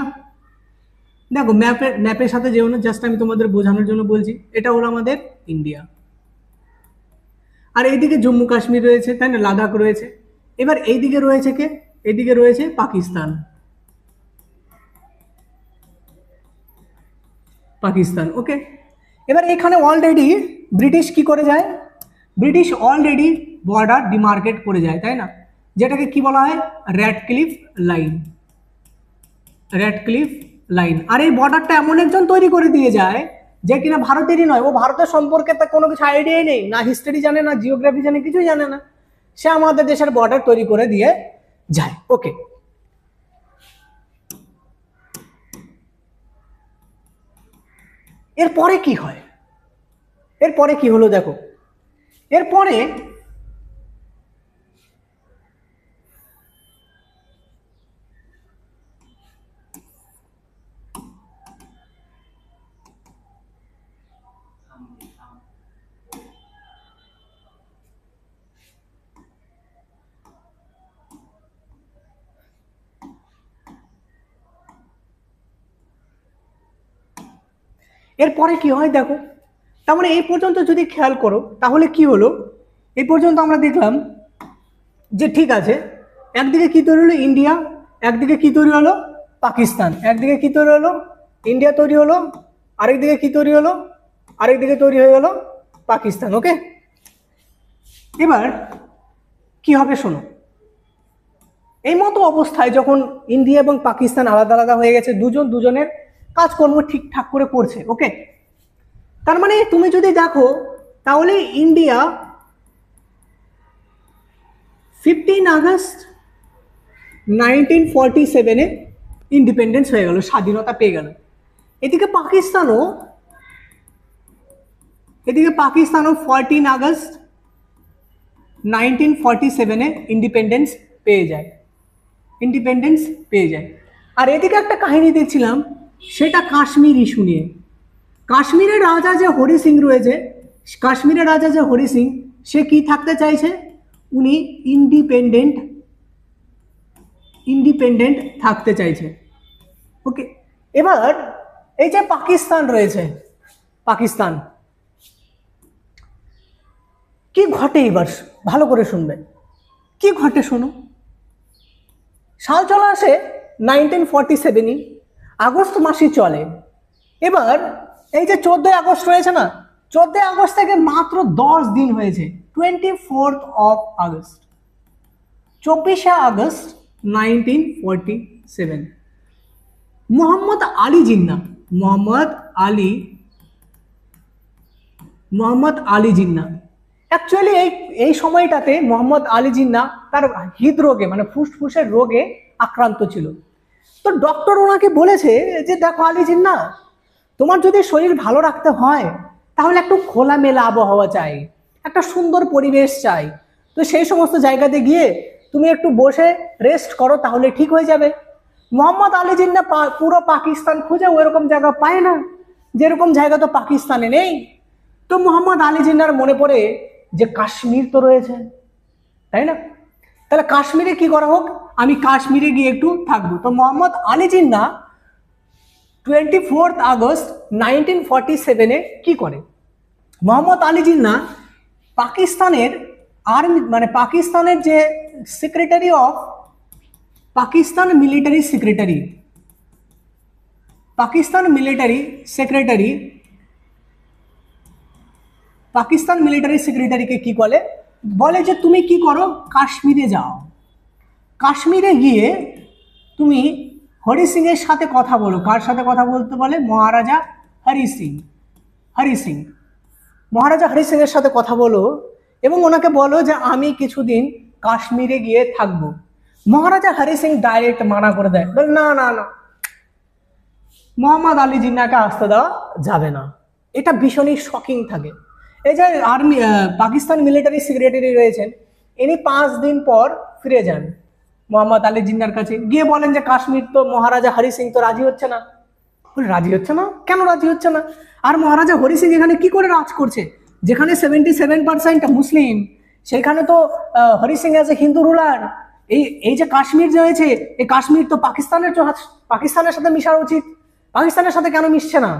দেখো ম্যাপের সাথে যেও না, জাস্ট আমি তোমাদের বোঝানোর জন্য বলছি, এটা হলো আমাদের ইন্ডিয়া, আর এইদিকে জম্মু কাশ্মীর রয়েছে, তাই না, লাদাখ রয়েছে। এবার এইদিকে রয়েছে কে, এইদিকে রয়েছে পাকিস্তান, পাকিস্তান ওকে। এবার এখানে অলরেডি ব্রিটিশ কি করে যায়, ব্রিটিশ অলরেডি বর্ডার ডিমার্কেট করে যায়, তাই না, যেটাকে কি বলা হয় র্যাডক্লিফ লাইন, র্যাডক্লিফ লাইন। আর এই বর্ডারটা এমন একজন তৈরি করে দিয়ে যায় যে কিনা ভারতেরই নয়, ও ভারতের সম্পর্কে তার কোনো কিছু আইডিয়াই নেই, না হিস্ট্রি জানে না জিওগ্রাফি জানে, কিছুই জানে না, সে আমাদের দেশের বর্ডার তৈরি করে দিয়ে যায় ওকে। এরপরে কি হয়, এরপরে কি হলো দেখো, এরপরে এরপরে কি হয় দেখো, তার মানে এই পর্যন্ত যদি খেয়াল করো তাহলে কি হলো, এই পর্যন্ত আমরা দেখলাম যে ঠিক আছে, একদিকে কি তৈরি হলো ইন্ডিয়া, একদিকে কি তৈরি হলো পাকিস্তান, একদিকে কি তৈরি হলো ইন্ডিয়া তৈরি হলো, আরেকদিকে কি তৈরি হলো, আরেকদিকে তৈরি হয়ে গেল পাকিস্তান ওকে। এবার কি হবে শোনো, এই মতো অবস্থায় যখন ইন্ডিয়া এবং পাকিস্তান আলাদা আলাদা হয়ে গেছে, দুজন দুজনের কাজকর্ম ঠিকঠাক করে করছে ওকে, তার মানে তুমি যদি দেখো তাহলে ইন্ডিয়া 15 আগস্ট 1947-এ ইন্ডিপেন্ডেন্স হয়ে গেল, স্বাধীনতা পেয়ে গেল। এদিকে পাকিস্তানও 14 আগস্ট 1947-এ ইন্ডিপেন্ডেন্স পেয়ে যায়, ইন্ডিপেন্ডেন্স পেয়ে যায়। আর এদিকে একটা কাহিনী দেখছিলাম, সেটা কাশ্মীর ইস্যু নিয়ে। কাশ্মীরের রাজা যে হরি সিং রয়েছে, কাশ্মীরের রাজা যে হরি সিং, সে কি থাকতে চাইছে, উনি ইন্ডিপেন্ডেন্ট ইন্ডিপেন্ডেন্ট থাকতে চাইছে ওকে। এবার এই যে পাকিস্তান রয়েছে, পাকিস্তান কি ঘটে এবার ভালো করে শুনবে, কি ঘটে শোনো। সাল চলে আসে 1947, আগস্ট মাসই চলে। এবার এই যে 14 আগস্ট রয়েছে না, 14 আগস্ট থেকে মাত্র 10 দিন হয়েছে, 24 August, 24 August 1947, Mohammad Ali Jinnah, Mohammad Ali Jinnah actually এই সময়টাতে মোহাম্মদ আলী জিন্না তার হৃদরোগে মানে ফুসফুসের রোগে আক্রান্ত ছিল। তো ডক্টর ওনাকে বলেছে যে দেখো আলী জিন্না, তোমার যদি শরীর ভালো রাখতে হয় তাহলে একটু খোলামেলা আবহাওয়া চাই, একটা সুন্দর পরিবেশ চাই, তো সেই সমস্ত জায়গাতে গিয়ে তুমি একটু বসে রেস্ট করো তাহলে ঠিক হয়ে যাবে। মোহাম্মদ আলী জিন্না পুরো পাকিস্তান খুঁজে ওইরকম জায়গা পায় না, যেরকম জায়গা তো পাকিস্তানে নেই। তো মোহাম্মদ আলী জিন্নার মনে পড়ে যে কাশ্মীর তো রয়েছে, তাই না, তাহলে কাশ্মীরে কি করা হোক, আমি কাশ্মীরে গিয়ে একটু থাকবো। তো মোহাম্মদ আলী জিন্না 24 আগস্ট 1947-এ কি করে, মোহাম্মদ আলী জিন্না পাকিস্তানের আর্মি মানে পাকিস্তানের যে secretary of Pakistan military secretary Pakistan military সেক্রেটারিকে কি বলে, বলে যে তুমি কি করো, কাশ্মীরে যাও, কাশ্মীরে গিয়ে তুমি হরি সিং এর সাথে কথা বলো। কার সাথে কথা বলতে বলে? মহারাজা হরি সিং। হরি সিং, মহারাজা হরি সিং এর সাথে কথা বলো এবং ওনাকে বলো যে আমি কিছুদিন কাশ্মীরে গিয়ে থাকবো। মহারাজা হরি সিং ডাইরেক্ট মানা করে দেয়, বলে না না না, মোহাম্মদ আলী জিন্নাহকে আসতে দেওয়া যাবে না। এটা ভীষণই শকিং থাকে। এই যে আর্মি পাকিস্তান মিলিটারি সেক্রেটারি রয়েছেন, ইনি 5 দিন পর ফিরে যান মোহাম্মদ আলী জিন্নাহর কাছে, গিয়ে বলেন যে কাশ্মীর তো মহারাজা হরি সিং তো রাজি হচ্ছে না। রাজি হচ্ছে না কেন? রাজি হচ্ছে না? আর মহারাজা হরি সিং এখানে কি করে রাজ করছে? যেখানে 77% মুসলিম, সেখানে তো Hari Singh as a Hindu ruler. এই এই যে কাশ্মীর যে হয়েছে, এই কাশ্মীর তো পাকিস্তানের সাথে মিশা উচিত। পাকিস্তানের সাথে কেন মিশছে না?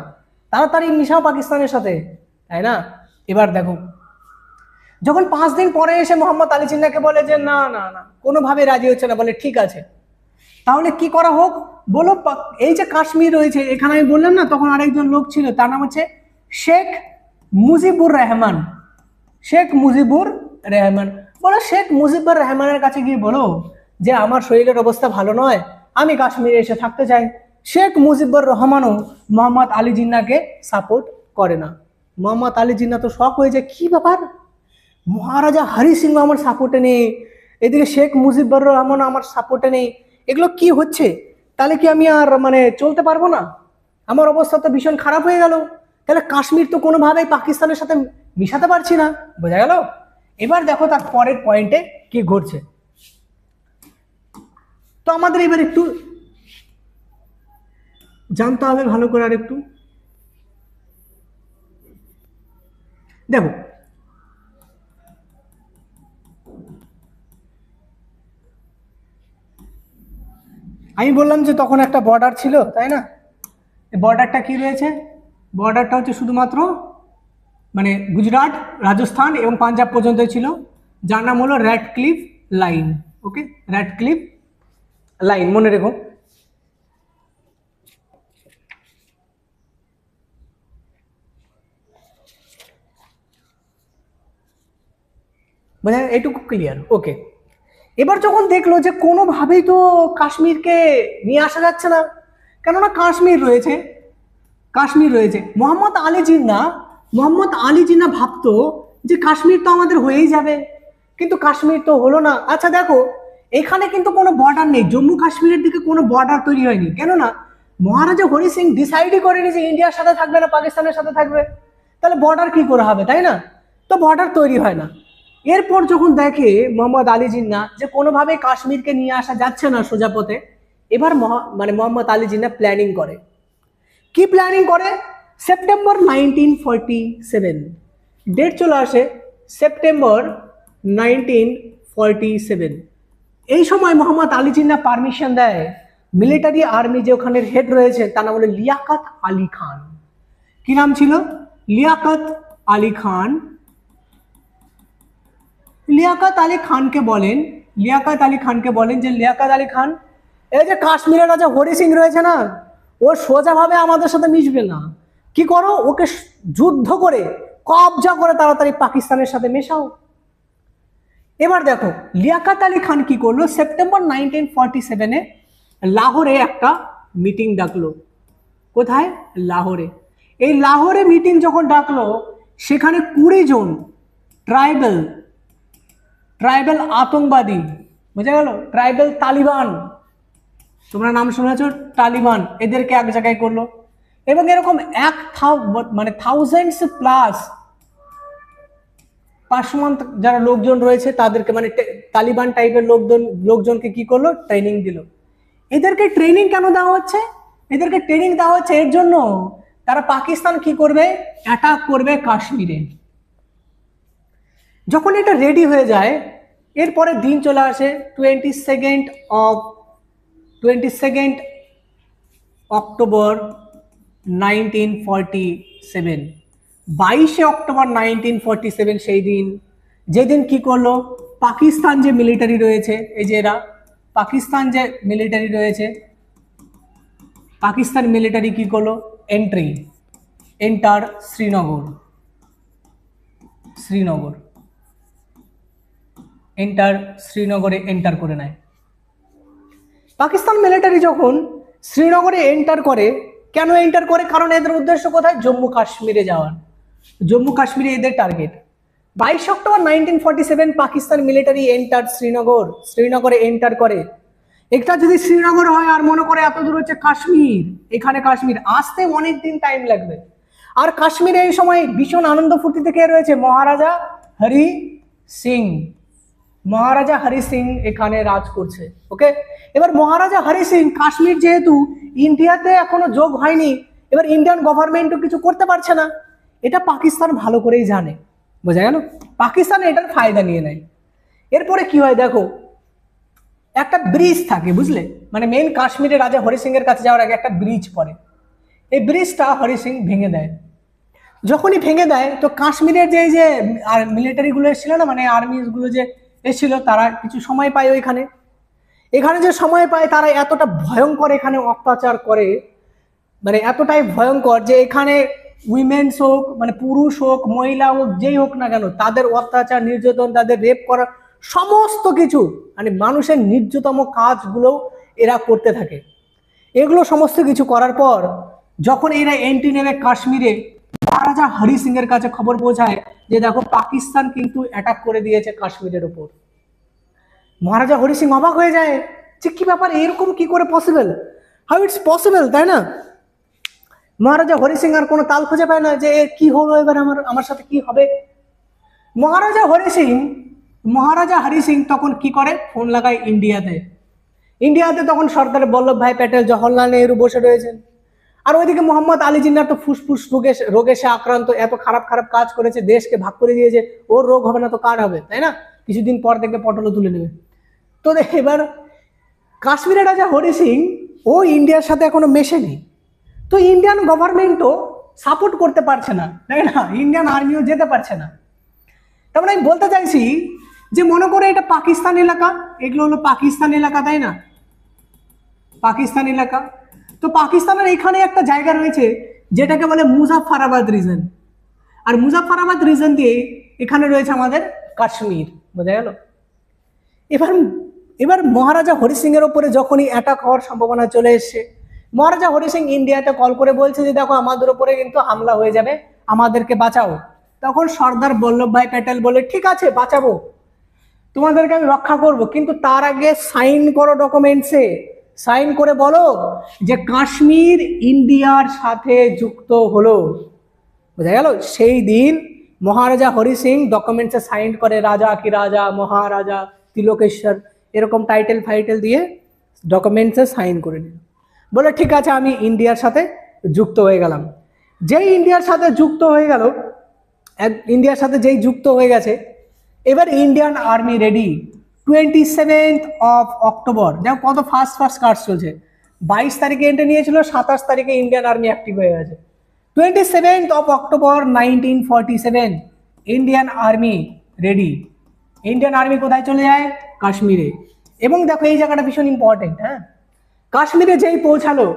তাড়াতাড়ি মিশাও পাকিস্তানের সাথে, তাই না? এবার দেখো, যখন 5 দিন পরে এসে মোহাম্মদ আলী জিন্নাহকে বলে যে না না না, কোনোভাবে রাজি হচ্ছে না, বলে ঠিক আছে, তাহলে কি করা হোক বলো। এই যে কাশ্মীর রয়েছে, এখানে আমি বললাম না তখন আরেকজন লোক ছিল, তার নাম হচ্ছে শেখ মুজিবুর রহমান। শেখ মুজিবুর রহমান, বলো শেখ মুজিবুর রহমানের কাছে গিয়ে বলো যে আমার শরীরের অবস্থা ভালো নয়, আমি কাশ্মীরে এসে থাকতে চাই। শেখ মুজিবুর রহমানও মোহাম্মদ আলী জিন্নাহকে সাপোর্ট করে না। মোহাম্মদ আলী জিন্নাহ তো শক হয়ে যায়, কি ব্যাপার, মহারাজা হরি সিং আমার সাপোর্টে নেই, এদিকে শেখ মুজিবুর রহমান আমার সাপোর্টে নেই, এগুলো কি হচ্ছে? তাহলে কি আমি আর মানে চলতে পারবো না? আমার অবস্থা তো ভীষণ খারাপ হয়ে গেল। তাহলে কাশ্মীর তো কোনোভাবেই পাকিস্তানের সাথে মিশাতে পারছি না, বোঝা গেল? এবার দেখো তার পরের পয়েন্টে কি ঘটছে। তো আমাদের এবার একটু জানতে হবে ভালো করে, আর একটু দেখো, আমি বললাম যে তখন একটা বর্ডার ছিল, তাই না? বর্ডারটা কি রয়েছে? বর্ডারটা হচ্ছে শুধুমাত্র মানে গুজরাট, রাজস্থান এবং পাঞ্জাব পর্যন্ত ছিল, যার নাম হলো র্যাডক্লিফ লাইন। ওকে, র্যাডক্লিফ লাইন মনে রেখো। মানে এইটুকু ক্লিয়ার? ওকে। এবার যখন দেখলো যে কোনোভাবেই তো কাশ্মীরকে নিয়ে আসা যাচ্ছে না, কেননা কাশ্মীর রয়েছে, মোহাম্মদ আলী জিন্নাহ ভাবতো যে কাশ্মীর তো আমাদের হয়েই যাবে, কিন্তু কাশ্মীর তো হলো না। আচ্ছা দেখো, এখানে কিন্তু কোনো বর্ডার নেই, জম্মু কাশ্মীরের দিকে কোনো বর্ডার তৈরি হয়নি, কেননা মহারাজা হরি সিং ডিসাইডই করেনি যে ইন্ডিয়ার সাথে থাকবে না পাকিস্তানের সাথে থাকবে। তাহলে বর্ডার কি করে হবে, তাই না? তো বর্ডার তৈরি হয় না। এরপর যখন দেখে মোহাম্মদ আলী জিন্নাহ যে কোনোভাবে কাশ্মীরকে নিয়ে আসা যাচ্ছে না সোজা পথে, এবার মোহাম্মদ আলী জিন্নাহ প্ল্যানিং করে। কি প্ল্যানিং করে? সেপ্টেম্বর 1947 ডেট চলে আসে, সেপ্টেম্বর 1947। এই সময় মোহাম্মদ আলী জিন্নাহ পারমিশন দেয় মিলিটারি আর্মি যে ওখানের হেড রয়েছে তার নাম হলো লিয়াকত আলী খান। কি নাম ছিল? লিয়াকত আলী খান। লিয়াকত আলী খানকে বলেন যে লিয়াকত আলী খান, এই যে কাশ্মীরের রাজা হরি সিং রয়েছে না, ও সোজাভাবে আমাদের সাথে মিশবে না, কি করো, ওকে যুদ্ধ করে কবজা করে তাড়াতাড়ি পাকিস্তানের সাথে মেশাও। এবার দেখো লিয়াকত আলী খান কি করলো, সেপ্টেম্বর 1947-এ লাহোরে একটা মিটিং ডাকলো। কোথায়? লাহোরে। এই লাহোরে মিটিং যখন ডাকলো, সেখানে 20 জন ট্রাইবেল আতঙ্কবাদী, বোঝা গেল, ট্রাইবেল তালিবান, তোমরা নাম শুনেছ তালিবান, এদেরকে এক জায়গায় করলো এবং এরকম 1000 প্লাস পাশমান্ত যারা লোকজন রয়েছে তাদেরকে মানে তালিবান টাইপের লোকজনকে কি করলো, ট্রেনিং দিল। এদেরকে ট্রেনিং কেন দেওয়া হচ্ছে? এদেরকে ট্রেনিং দেওয়া হচ্ছে এর জন্য তারা পাকিস্তান কি করবে, অ্যাটাক করবে কাশ্মীরে। যখন এটা রেডি হয়ে যায়, এরপরে দিন চলে আসে 22 অক্টোবর 1947। 22 অক্টোবর 1947 সেই দিন, যেদিন কি করলো, পাকিস্তান যে মিলিটারি রয়েছে, এই যে এরা পাকিস্তান মিলিটারি কি করলো, এন্টার শ্রীনগর। শ্রীনগর, শ্রীনগরে এন্টার করে নেয়। পাকিস্তান মিলিটারি যখন শ্রীনগরে এন্টার করে, কেন এন্টার করে? কারণ এদের উদ্দেশ্য কোথায়? জম্মু কাশ্মীরে যাওয়ার। জম্মু কাশ্মীরে এদের target. 22 October 1947 Pakistan military enter Srinagar, শ্রীনগরে এন্টার করে। একটা যদি শ্রীনগর হয় আর মনে করে এত দূর হচ্ছে কাশ্মীর, এখানে কাশ্মীর আসতে অনেক দিন টাইম লাগবে। আর কাশ্মীরে এই সময় ভীষণ আনন্দ ফুর্তিতে কে রয়েছে? মহারাজা হরি সিং। মহারাজা হরি সিং এখানে রাজ করছে। ওকে, এবার মহারাজা হরি সিং, কাশ্মীর যেহেতু ইন্ডিয়াতে এখনো যোগ হয়নি, এবার ইন্ডিয়ান গভর্নমেন্টও কিছু করতে পারছে না, এটা পাকিস্তান ভালো করেই জানে। বোঝা গেল? পাকিস্তান এটার ফায়দা নিয়ে নেয়। এরপরে কি হয় দেখো, একটা ব্রিজ থাকে, বুঝলে, মানে মেন কাশ্মীরের রাজা হরি সিং এর কাছে যাওয়ার আগে একটা ব্রিজ পড়ে। এই ব্রিজটা হরি সিং ভেঙে দেয়। যখনই ভেঙে দেয় তো কাশ্মীরের যে আর মিলিটারি গুলো এসেছিল না, মানে আর্মি গুলো যে এসেছিল, তারা কিছু সময় পায় ওইখানে। এখানে যে সময় পায় তারা এতটা ভয়ঙ্কর এখানে অত্যাচার করে, মানে এতটাই ভয়ঙ্কর যে এখানে উইমেন্স হোক, মানে পুরুষ হোক, মহিলা হোক, যেই হোক না কেন, তাদের অত্যাচার, নির্যাতন, তাদের রেপ করা, সমস্ত কিছু, মানে মানুষের নির্যাতম কাজগুলো এরা করতে থাকে। এগুলো সমস্ত কিছু করার পর যখন এরা এন্ট্রি নেবে কাশ্মীরে, মহারাজা হরি সিং এর কাছে খবর পৌঁছায় যে দেখো পাকিস্তান কিন্তু অ্যাটাক করে দিয়েছে কাশ্মীরের উপর। মহারাজা হরি সিং অবাক হয়ে যায় যে কি ব্যাপার, এরকম কি করে পসিবল, হাউ ইটস পসিবল, তাই না? মহারাজা হরি সিং আর কোনো তাল খুঁজে পায় না যে কি হলো, এবার আমার সাথে কি হবে। মহারাজা হরি সিং তখন কি করে, ফোন লাগায় ইন্ডিয়াতে। ইন্ডিয়াতে তখন সর্দার বল্লভভাই প্যাটেল, জওহরলাল নেহরু বসে রয়েছেন। আর ওইদিকে মোহাম্মদ আলী জিন্নাহ তো ফুসফুস রোগে সে আক্রান্ত, এত খারাপ খারাপ কাজ করেছে, দেশকে ভাগ করে দিয়েছে, ওর রোগ হবে না তো কার হবে, তাই না? কিছুদিন পর দেখবে পটলও তুলে নেবে। তো এবার কাশ্মীরের রাজা হরি সিং ও ইন্ডিয়ার সাথে এখনো মেশেনি, তো ইন্ডিয়ান গভর্নমেন্টও সাপোর্ট করতে পারছে না, তাই না? ইন্ডিয়ান আর্মিও যেতে পারছে না। তার মানে আমি বলতে চাইছি যে মনে করে এটা পাকিস্তান এলাকা, এগুলো হলো পাকিস্তান এলাকা, তাই না? পাকিস্তান এলাকা। তো পাকিস্তানের এখানে একটা জায়গা রয়েছে যেটাকে বলে মুজাফফরাবাদ রিজন, আর মুজাফফরাবাদ রিজন দিয়ে এখানে রয়েছে আমাদের কাশ্মীর। বোঝা গেল? এবার মহারাজা হরি সিং এর উপরে যখনই অ্যাটাক হওয়ার সম্ভাবনা চলে এসছে, মহারাজা হরি সিং ইন্ডিয়াতে কল করে বলছে যে দেখো আমাদের উপরে কিন্তু হামলা হয়ে যাবে, আমাদেরকে বাঁচাও। তখন সর্দার বল্লভভাই প্যাটেল বলে ঠিক আছে বাঁচাবো, তোমাদেরকে আমি রক্ষা করব, কিন্তু তার আগে সাইন করো ডকুমেন্টসে, সাইন করে বলো যে কাশ্মীর ইন্ডিয়ার সাথে যুক্ত হলো। বোঝা গেল? সেই দিন মহারাজা হরি সিং ডকুমেন্টসে সাইন করে, রাজা কি রাজা, মহারাজা, তিলকেশ্বর, এরকম টাইটেল ফাইটেল দিয়ে ডকুমেন্টসে সাইন করে নিল। বলে ঠিক আছে আমি ইন্ডিয়ার সাথে যুক্ত হয়ে গেলাম। যেই ইন্ডিয়ার সাথে যুক্ত হয়ে গেল, ইন্ডিয়ার সাথে যেই যুক্ত হয়ে গেছে, এবার ইন্ডিয়ান আর্মি রেডি। 27 অক্টোবর, দেখো কত ফাস্ট কাজ চলছে। 22 তারিখে এন্ট্রি নিয়েছিল, 27 তারিখে ইন্ডিয়ান আর্মি অ্যাক্টিভ হয়ে গেছে। 27 October 1947 Indian army ready. Indian army কোথায় চলে যায়? কাশ্মীরে। এবং দেখো এই জায়গাটা ভীষণ ইম্পর্টেন্ট, হ্যাঁ, কাশ্মীরে যেই পৌঁছালো,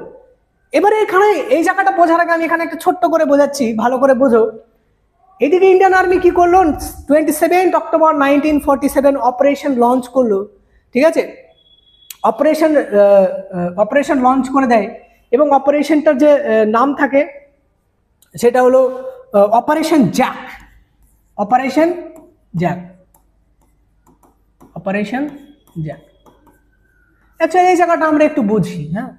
এবারে এখানে এই জায়গাটা বোঝার আগে আমি এখানে একটা ছোট্ট করে বোঝাচ্ছি, ভালো করে বোঝো। এদিকে ইন্ডিয়ান আর্মি কি করলো, 27 অক্টোবর 1947 অপারেশন লঞ্চ করলো। ঠিক আছে, অপারেশন লঞ্চ করে দেয়, এবং অপারেশনটার যে নাম থাকে সেটা হলো অপারেশন জ্যাক। Operation Jack. আচ্ছা, এই জায়গাটা আমরা একটু বুঝি। হ্যাঁ,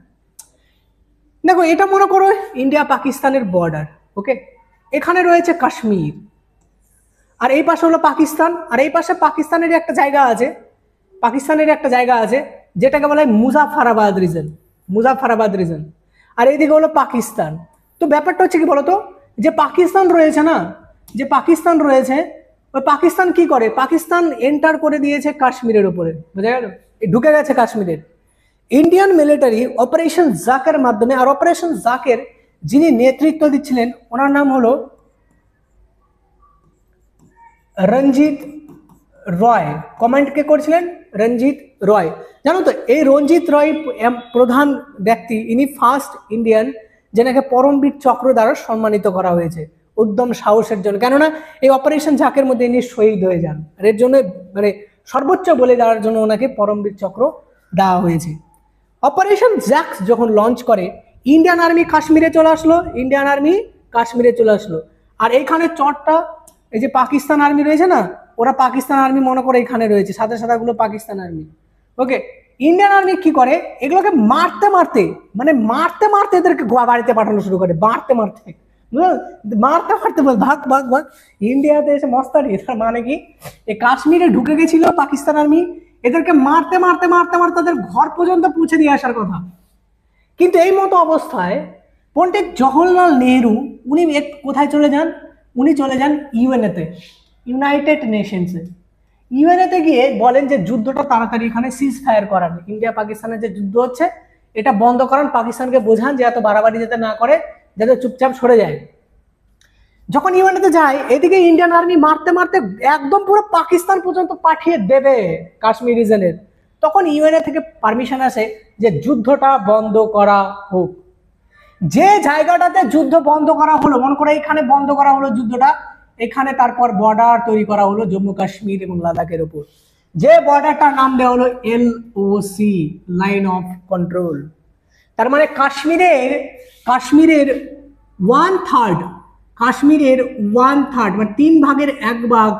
দেখো এটা মনে করো ইন্ডিয়া পাকিস্তানের বর্ডার। ওকে, এখানে রয়েছে কাশ্মীর, আর এই পাশে হলো পাকিস্তান, আর এই পাশে পাকিস্তানের একটা জায়গা আছে যেটাকে বলা হয় মুজাফফরাবাদ রিজন। আর এইদিকে হলো পাকিস্তান। তো ব্যাপারটা হচ্ছে কি বলতো, যে পাকিস্তান রয়েছে, ওই পাকিস্তান কি করে, পাকিস্তান এন্টার করে দিয়েছে কাশ্মীরের উপরে। বোঝা গেল? ঢুকে গেছে কাশ্মীরের। ইন্ডিয়ান মিলিটারি অপারেশন জাকের মাধ্যমে, আর অপারেশন জাকের যিনি নেতৃত্ব দিচ্ছিলেন ওনার নাম হলো রঞ্জিত রয়। কমান্ড কে করছিলেন? রঞ্জিত রয়। জানো তো এই রঞ্জিত রয় প্রধান ব্যক্তি, ইনি ফার্স্ট ইন্ডিয়ান যেনাকে পরমবীর চক্র দ্বারা সম্মানিত করা হয়েছে। উদ্যম সাহসের জন্য, কেননা এই অপারেশন ঝাঁকের মধ্যে ইনি শহীদ হয়ে যান, আর এর জন্য মানে সর্বোচ্চ বলে দেওয়ার জন্য ওনাকে পরমবীর চক্র দেওয়া হয়েছে। অপারেশন জ্যাক্স যখন লঞ্চ করে, ইন্ডিয়ান আর্মি কাশ্মীরে চলে আসলো, ইন্ডিয়ান আর্মি কাশ্মীরে চলে আসলো। আর এইখানে চটটা এই যে পাকিস্তান আর্মি রয়েছে না, ওরা পাকিস্তান আর্মি মনে করে এখানে রয়েছে, সাথে সাথে গুলো পাকিস্তান আর্মি। ওকে, ইন্ডিয়ান আর্মি কি করে, এগুলোকে মারতে মারতে মানে মারতে মারতে এদেরকে বাড়িতে পাঠানো শুরু করে, মারতে মারতে মারতে মারতে ভাগ ভাগ ভাগ। ইন্ডিয়াতে এসে মস্তানি, তার মানে কি এই কাশ্মীরে ঢুকে গেছিল পাকিস্তান আর্মি, এদেরকে মারতে মারতে মারতে মারতে তাদের ঘর পর্যন্ত পৌঁছে দিয়ে আসার কথা। কিন্তু এই মতো অবস্থায় পণ্ডিত জওহরলাল নেহরু উনি কোথায় চলে যান, উনি চলে যান ইউএনএতে, ইউনাইটেড নেশনসে। ইউএনএতে গিয়ে বলেন যে যুদ্ধটা তাড়াতাড়ি এখানে সিজ ফায়ার করান, ইন্ডিয়া পাকিস্তানের যে যুদ্ধ হচ্ছে এটা বন্ধ করান, পাকিস্তানকে বোঝান যে এত বাড়াবাড়ি যাতে না করে, যাতে চুপচাপ সরে যায়। যখন ইউএনএতে যায়, এদিকে ইন্ডিয়ান আর্মি মারতে মারতে একদম পুরো পাকিস্তান পর্যন্ত পাঠিয়ে দেবে কাশ্মীর রিজনের, তখন ইউএনএ থেকে পারমিশন আসে যে যুদ্ধটা বন্ধ করা হোক। যে জায়গাটাতে যুদ্ধ বন্ধ করা হলো, মনে করে এখানে বন্ধ করা হলো যুদ্ধটা, এখানে তারপর বর্ডার তৈরি করা হলো জম্মু কাশ্মীর এবং লাদাখের উপর, যে বর্ডারটার নাম দেওয়া হলো LOC, লাইন অফ কন্ট্রোল। তার মানে কাশ্মীরের 1/3, কাশ্মীরের 1/3 মানে 3 ভাগের 1 ভাগ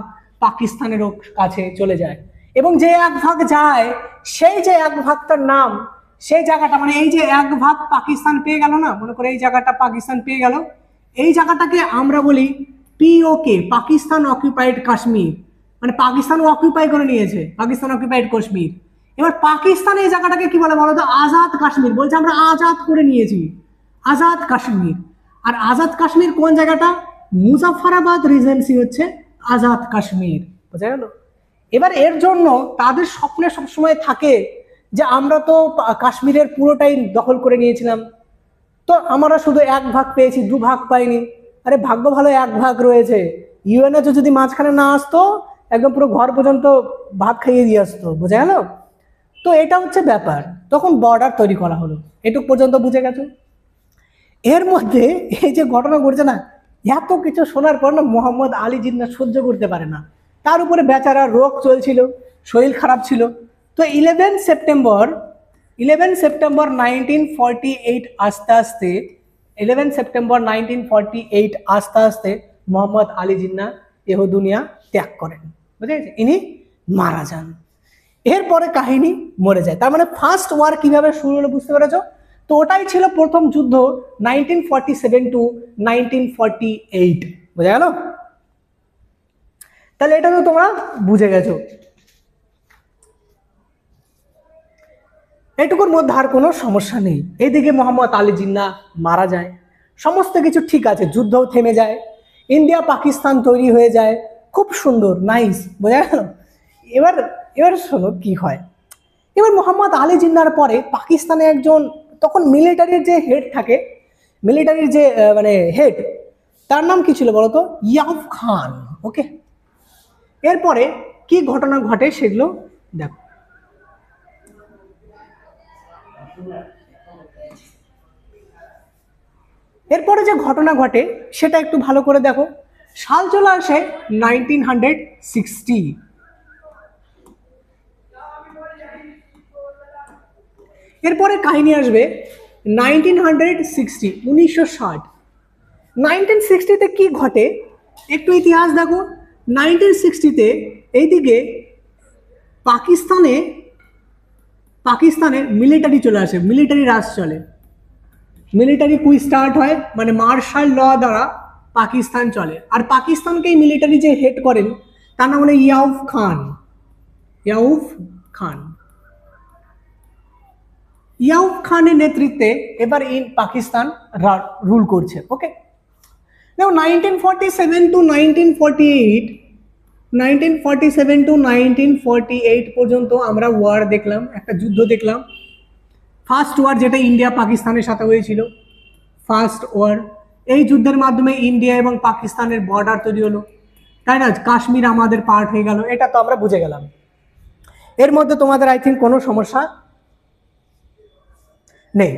পাকিস্তানের কাছে চলে যায়। এবং যে 1 ভাগ যায়, সেই যে 1 ভাগটার নাম, সেই জায়গাটা মানে এই যে 1 ভাগ পাকিস্তান পেয়ে গেল না, মনে করে এই জায়গাটা পাকিস্তান পেয়ে গেল, এই জায়গাটাকে আমরা বলি POK, পাকিস্তান অকুপাইড কাশ্মীর, মানে পাকিস্তান অকুপাই করে নিয়েছে, পাকিস্তান অকুপাইড কাশ্মীর। এবার পাকিস্তান এই জায়গাটাকে কি বলে বলো তো, আজাদ কাশ্মীর, বলছে আমরা আজাদ করে নিয়েছি, আজাদ কাশ্মীর। আর আজাদ কাশ্মীর কোন জায়গাটা, মুজাফফরাবাদ রিজেন্সি হচ্ছে আজাদ কাশ্মীর, বোঝা গেল। এবার এর জন্য তাদের স্বপ্নে সবসময় থাকে যে আমরা তো কাশ্মীরের পুরোটাই দখল করে নিয়েছিলাম, তো আমরা শুধু 1 ভাগ পেয়েছি, 2 ভাগ পাইনি। আরে ভাগ্য ভালো 1 ভাগ রয়েছে, ইউএনএ যদি মাঝখানে না আসতো একদম পুরো ঘর পর্যন্ত ভাত খাইয়ে দিয়ে আসতো, বোঝা গেল। তো এটা হচ্ছে ব্যাপার, তখন বর্ডার তৈরি করা হলো, এটুক পর্যন্ত বুঝে গেছো। এর মধ্যে এই যে ঘটনা ঘটছে না, এত কিছু শোনার পর না মোহাম্মদ আলী জিন্নাহ সহ্য করতে পারে না, তার উপরে বেচারা রোগ চলছিল, শরীর খারাপ ছিল। তো 11 সেপ্টেম্বর 1948 আস্তে আস্তে 11 সেপ্টেম্বর 1948 আস্তে আস্তে মোহাম্মদ আলী জিন্নাহ এহ দুনিয়া ত্যাগ করেন, বুঝে গেছে, ইনি মারা যান। এরপরে কাহিনী মরে যায়। তার মানে ফার্স্ট ওয়ার কিভাবে শুরু হলো বুঝতে পেরেছো। তো ওটাই ছিল প্রথম যুদ্ধ 1947 to 1948, বোঝা গেল। তাহলে এটা তো তোমরা বুঝে গেছো, এটুকুর মধ্যে আর কোনো সমস্যা নেই। এইদিকে মোহাম্মদ আলী জিন্নাহ মারা যায়, সমস্ত কিছু ঠিক আছে, যুদ্ধও থেমে যায়, ইন্ডিয়া পাকিস্তান তৈরি হয়ে যায়, খুব সুন্দর, নাইস, বোঝা গেল। এবার এবার শোনো কি হয়। এবার মোহাম্মদ আলী জিন্নাহর পরে পাকিস্তানে একজন, তখন মিলিটারির যে হেড থাকে, মিলিটারির যে মানে হেড, তার নাম কি ছিল বলতো, ইয়াউব খান। ওকে, এরপরে কি ঘটনা ঘটে সেগুলো দেখো। এরপরে যে ঘটনা ঘটে সেটা একটু ভালো করে দেখো। সাল চলে আসে 1960, এরপরে কাহিনী আসবে 1960, 1960। 1960-তে কি ঘটে একটু ইতিহাস দেখো। 1960-তে এইদিকে পাকিস্তানে মিলিটারি চলে আসে, মিলিটারি রাজ চলে, মিলিটারি কুই স্টার্ট হয়, মানে মার্শাল ল দ্বারা পাকিস্তান চলে। আর পাকিস্তানকেই মিলিটারি যে হেড করেন তার নাম হলো ইয়াউব খান, ইয়াউব খান। ইয়াউব খানের নেতৃত্বে এবার ইন পাকিস্তান রুল করছে। ওকে, দেখো 1947 to 1948, 1947 to 1948 পর্যন্ত আমরা ওয়ার দেখলাম, একটা যুদ্ধ দেখলাম। ফার্স্ট ওয়ার যেটা ইন্ডিয়া পাকিস্তানের সাথে হয়েছিল, ফার্স্ট ওয়ার। এই যুদ্ধের মাধ্যমে ইন্ডিয়া এবং পাকিস্তানের বর্ডার তৈরি হলো, তাই না, কাশ্মীর আমাদের পার্ট হয়ে গেল, এটা তো আমরা বুঝে গেলাম। এর মধ্যে তোমাদের আই থিঙ্ক কোনো সমস্যা নেই।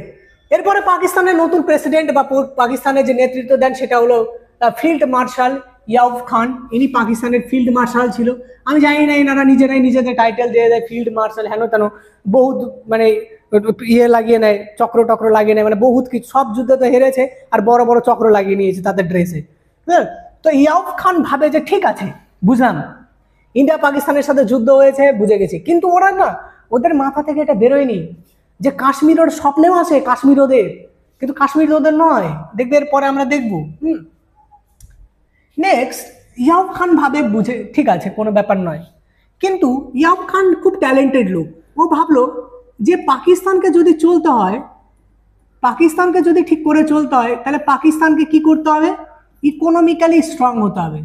এরপরে পাকিস্তানের নতুন প্রেসিডেন্ট বা পাকিস্তানের যে নেতৃত্ব দেন সেটা হলো ফিল্ড মার্শাল ইয়াউব খান, ইনি পাকিস্তানের ফিল্ড মার্শাল ছিল। আমি জানি না এনারা নিজেরাই নিজেদের টাইটেল দিয়ে দেয় ফিল্ড মার্শাল হেন তেন, বহুত মানে ইয়ে লাগিয়ে নেয়, চক্র টক্র লাগিয়ে নেয়, মানে বহুত কিছু, সব যুদ্ধে তো হেরেছে আর বড় বড় চক্র লাগিয়ে নিয়েছে তাদের ড্রেসে। হ্যাঁ, তো ইয়াউব খান ভাবে যে ঠিক আছে, বুঝলাম ইন্ডিয়া পাকিস্তানের সাথে যুদ্ধ হয়েছে, বুঝে গেছি, কিন্তু ওরা না, ওদের মাথা থেকে এটা বেরোয়নি যে কাশ্মীর ওর স্বপ্নেও আছে, কাশ্মীর ওদের, কিন্তু কাশ্মীর ওদের নয়, দেখবে এরপরে আমরা দেখবো। নেক্সট, ইয়াউব খান ভাবে, বুঝে ঠিক আছে কোনো ব্যাপার নয়, কিন্তু ইয়াউব খান খুব ট্যালেন্টেড লোক। ও ভাবলো যে পাকিস্তানকে যদি চলতে হয়, পাকিস্তানকে যদি ঠিক করে চলতে হয়, তাহলে পাকিস্তানকে কি করতে হবে, ইকোনমিক্যালি স্ট্রং হতে হবে,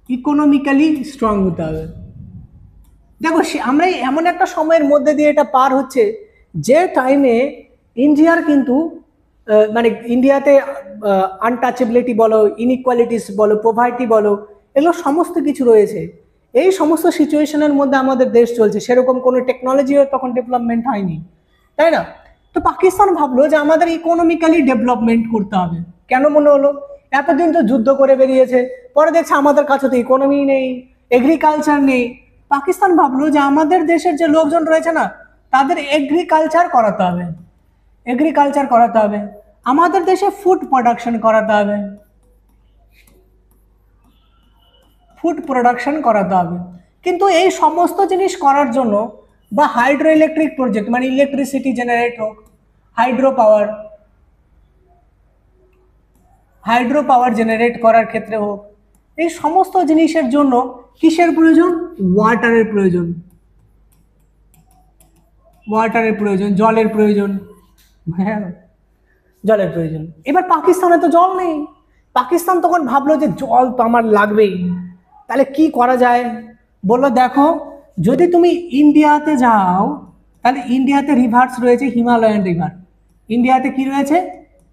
ইকোনমিক্যালি স্ট্রং হতে হবে। দেখো আমরা এমন একটা সময়ের মধ্যে দিয়ে এটা পার হচ্ছে যে টাইমে ইন্ডিয়ার কিন্তু মানে ইন্ডিয়াতে আনটাচেবিলিটি বলো, ইনইকুয়ালিটিস বলো, পভার্টি বলো, এগুলো সমস্ত কিছু রয়েছে। এই সমস্ত সিচুয়েশনের মধ্যে আমাদের দেশ চলছে, সেরকম কোনো টেকনোলজিও তখন ডেভেলপমেন্ট হয়নি, তাই না? তো পাকিস্তান ভাবলো যে আমাদের ইকোনমিক্যালি ডেভেলপমেন্ট করতে হবে। কেন মনে হলো? এতদিন তো যুদ্ধ করে বেরিয়েছে, পরে দেখছে আমাদের কাছে তো ইকোনমি নেই, এগ্রিকালচার নেই। পাকিস্তান ভাবলো যে আমাদের দেশের যে লোকজন রয়েছে না, তাদের এগ্রিকালচার করাতে হবে, এগ্রিকালচার করাতে হবে, আমাদের দেশে ফুড প্রোডাকশন করাতে হবে, ফুড প্রোডাকশন করাতে হবে। কিন্তু এই সমস্ত জিনিস করার জন্য, বা হাইড্রো ইলেকট্রিক প্রজেক্ট মানে ইলেকট্রিসিটি জেনারেট হোক, হাইড্রো পাওয়ার জেনারেট করার ক্ষেত্রে হোক, এই সমস্ত জিনিসের জন্য কিসের প্রয়োজন? ওয়াটারের প্রয়োজন, ওয়াটারের প্রয়োজন, জলের প্রয়োজন। হ্যাঁ, জলের প্রয়োজন। এবার পাকিস্তানে তো জল নেই, পাকিস্তান তখন ভাবলো যে জল তো আমার লাগবেই, তাহলে কি করা যায়? বললো দেখো, যদি তুমি ইন্ডিয়াতে যাও, তাহলে ইন্ডিয়াতে রিভার্স রয়েছে, হিমালয়ান রিভার। ইন্ডিয়াতে কি রয়েছে?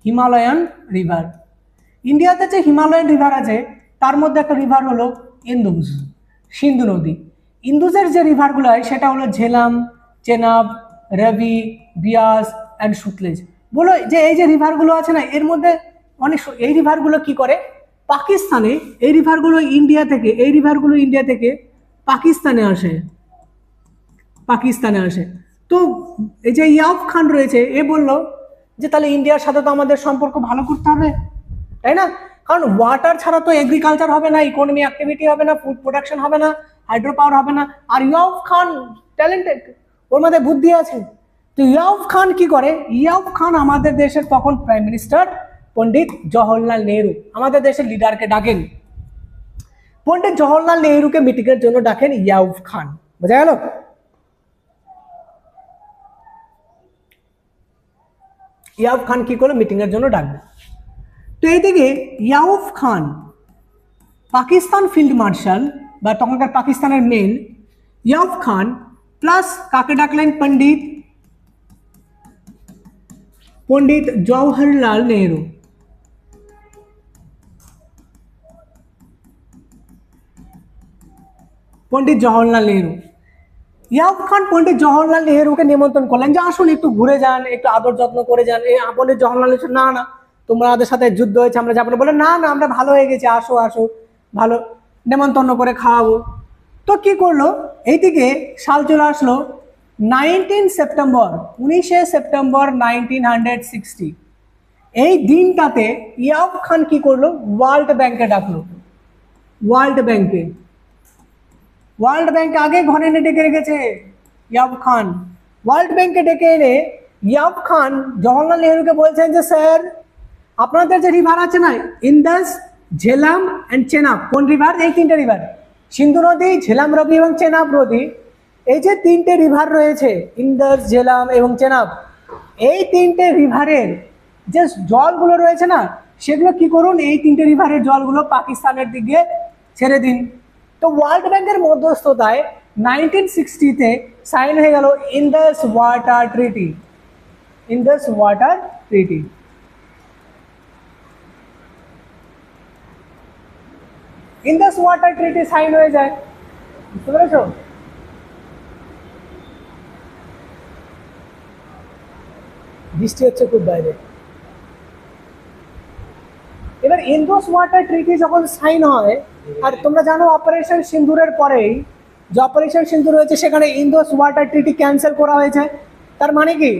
Himalayan river. ইন্ডিয়াতে যে হিমালয়ান রিভার আছে, তার মধ্যে একটা রিভার হলো ইন্দুজ, সিন্ধু নদী। ইন্দুজের যে রিভারগুলো হয় সেটা হলো ঝেলাম, চেনাব, রবি, বিয়াস অ্যান্ড সুতলেজ। বলো যে এই যে রিভারগুলো আছে না, এর মধ্যে অনেক, এই রিভারগুলো কি করে, পাকিস্তানে, এই রিভারগুলো ইন্ডিয়া থেকে, এই রিভারগুলো ইন্ডিয়া থেকে পাকিস্তানে আসে, পাকিস্তানে আসে। তো এই যে ইয়াউব খান রয়েছে, এ বলল যে তাহলে ইন্ডিয়ার সাথে তো আমাদের সম্পর্ক ভালো করতে হবে, তাই না? কারণ ওয়াটার ছাড়া তো এগ্রিকালচার হবে না, ইকোনমি অ্যাক্টিভিটি হবে না, ফুড প্রোডাকশন হবে না, হাইড্রো পাওয়ার হবে না। আর ইয়াউব খান ট্যালেন্টেড, ওর মধ্যে বুদ্ধি আছে। তো ইয়াউব খান কি করে, ইয়াউব খান আমাদের দেশের তখন প্রাইম মিনিস্টার পন্ডিত জওহরলাল নেহরু, আমাদের দেশের লিডারকে ডাকেন। পন্ডিত জওহরলাল নেহরুকে মিটিং এর জন্য ডাকেন ইয়াউব খান, বোঝা গেল? ইয়াউব খান কি করলো, মিটিং এর জন্য ডাকবে। তো এইদিকে ইয়াউব খান পাকিস্তান ফিল্ড মার্শাল বা তখনকার পাকিস্তানের মেন ইয়াউব খান প্লাস কাকে ডাকলেন, পন্ডিত জওহরলাল নেহরু। পন্ডিত জওহরলাল নেহরু, ইয়াউব খান পন্ডিত জওহরলাল নেহরুকে নিমন্ত্রণ করলেন যে আসুন একটু ঘুরে যান, একটু আদর যত্ন করে যান। পন্ডিত জওহরলাল নেহরু না না, তোমাদের সাথে যুদ্ধ হয়েছে, আমরা যাবো না। বলে না না, আমরা ভালো হয়ে গেছি, আসো আসো, ভালো, নেমন্তন্ন করে খাওয়াবো। তো কি করলো, এইদিকে সাল চলে আসলো 19 সেপ্টেম্বর 1960। এই দিনটাতে ইয়াউব খান কি করলো, ওয়ার্ল্ড ব্যাংকে ডাকলো, ওয়ার্ল্ড ব্যাংকে আগে ঘরে এনে ডেকে রেখেছে ইয়াউব খান। ওয়ার্ল্ড ব্যাংকে ডেকে এনে ইয়াউব খান জওহরলাল নেহরুকে বলছেন যে স্যার, আপনাদের যে রিভার আছে না, ইন্দাস, ঝেলাম অ্যান্ড চেনাব, কোন রিভার? এই তিনটে রিভার, সিন্ধু নদী, ঝেলাম রবি এবং চেনাব নদী, এই যে তিনটে রিভার রয়েছে, ইন্দাস, ঝেলাম এবং চেনাব, এই তিনটে রিভারের যে জলগুলো রয়েছে না, সেগুলো কি করুন, এই তিনটে রিভারের জলগুলো পাকিস্তানের দিকে ছেড়ে দিন। তো ওয়ার্ল্ড ব্যাংকের মধ্যস্থতায় 1960-তে সাইন হয়ে গেল Indus water treaty, Indus water treaty. Indus water treaty sign হয়ে যায়, বুঝতে পেরেছো? বৃষ্টি হচ্ছে খুব বাইরে। এবার ইন্দোস ওয়াটার ট্রিটি যখন সাইন হয়, আর তোমরা জানো অপারেশন সিন্দুরের পরেই যে অপারেশন সিন্দুর হয়েছে সেখানে ইন্দোস ওয়াটার ট্রিটি ক্যান্সেল করা হয়েছে। তার মানে কি?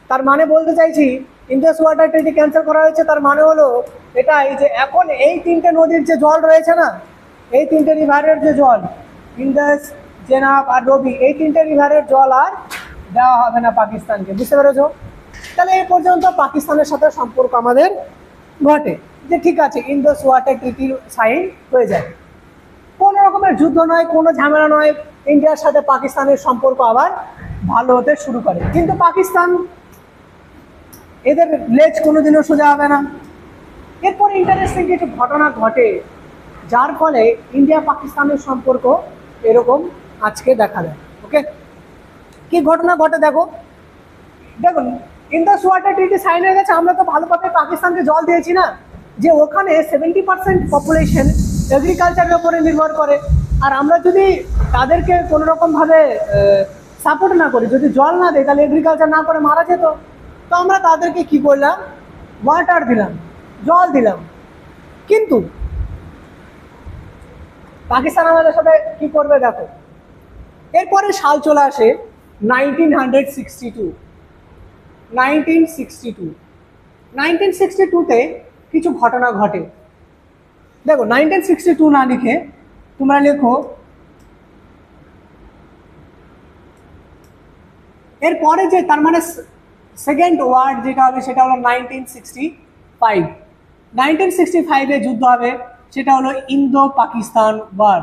তার মানে বলতে চাইছি ইন্দোস ওয়াটার ট্রিটি ক্যান্সেল করা হয়েছে, তার মানে হলো এটাই যে এখন এই তিনটে নদীর যে জল রয়েছে না, এই তিনটে রিভারের যে জল, ইন্দোস, জেনাব আর রবি, এই তিনটে রিভারের জল আর দেওয়া হবে না পাকিস্তানকে। বুঝতে পেরেছো? তাহলে এই পর্যন্ত পাকিস্তানের সাথে সম্পর্ক আমাদের ঘটে যে ঠিক আছে, ইন্দোস ওয়াটার ট্রিটি সাইন হয়ে যায়, কোনো রকমের যুদ্ধ নয়, কোনো ঝামেলা নয়, ইন্ডিয়ার সাথে পাকিস্তানের সম্পর্ক আবার ভালো হতে শুরু করে। কিন্তু পাকিস্তান, এদের লেজ কোনোদিনও সোজা হবে না। এরপর ইন্টারেস্টিং কিছু ঘটনা ঘটে যার ফলে ইন্ডিয়া পাকিস্তানের সম্পর্ক এরকম আজকে দেখা দেয়। ওকে, কি ঘটনা ঘটে দেখো। দেখুন, ইন্দোস ওয়াটার ট্রিটি সাইন হয়ে গেছে, আমরা তো ভালোভাবে পাকিস্তানকে জল দিয়েছি না, যে ওখানে 70% পপুলেশন এগ্রিকালচারের উপরে নির্ভর করে। আর আমরা যদি তাদেরকে কোনো রকমভাবে সাপোর্ট না করি, যদি জল না দেয়, তাহলে এগ্রিকালচার না করে মারা যেত। তো আমরা তাদেরকে কি করলাম? ওয়াটার দিলাম, জল দিলাম। কিন্তু পাকিস্তান আমাদের সাথে কি করবে দেখো। এরপরে সাল চলে আসে 1962। 1962তে কিছু ঘটনা ঘটে। দেখো, 1962 না লিখে তোমরা লেখো এরপরে যে, তার মানে সেকেন্ড ওয়ার্ড যেটা হবে সেটা হলো 1965। 1965-এ যুদ্ধ হবে, সেটা হলো Indo Pakistan war.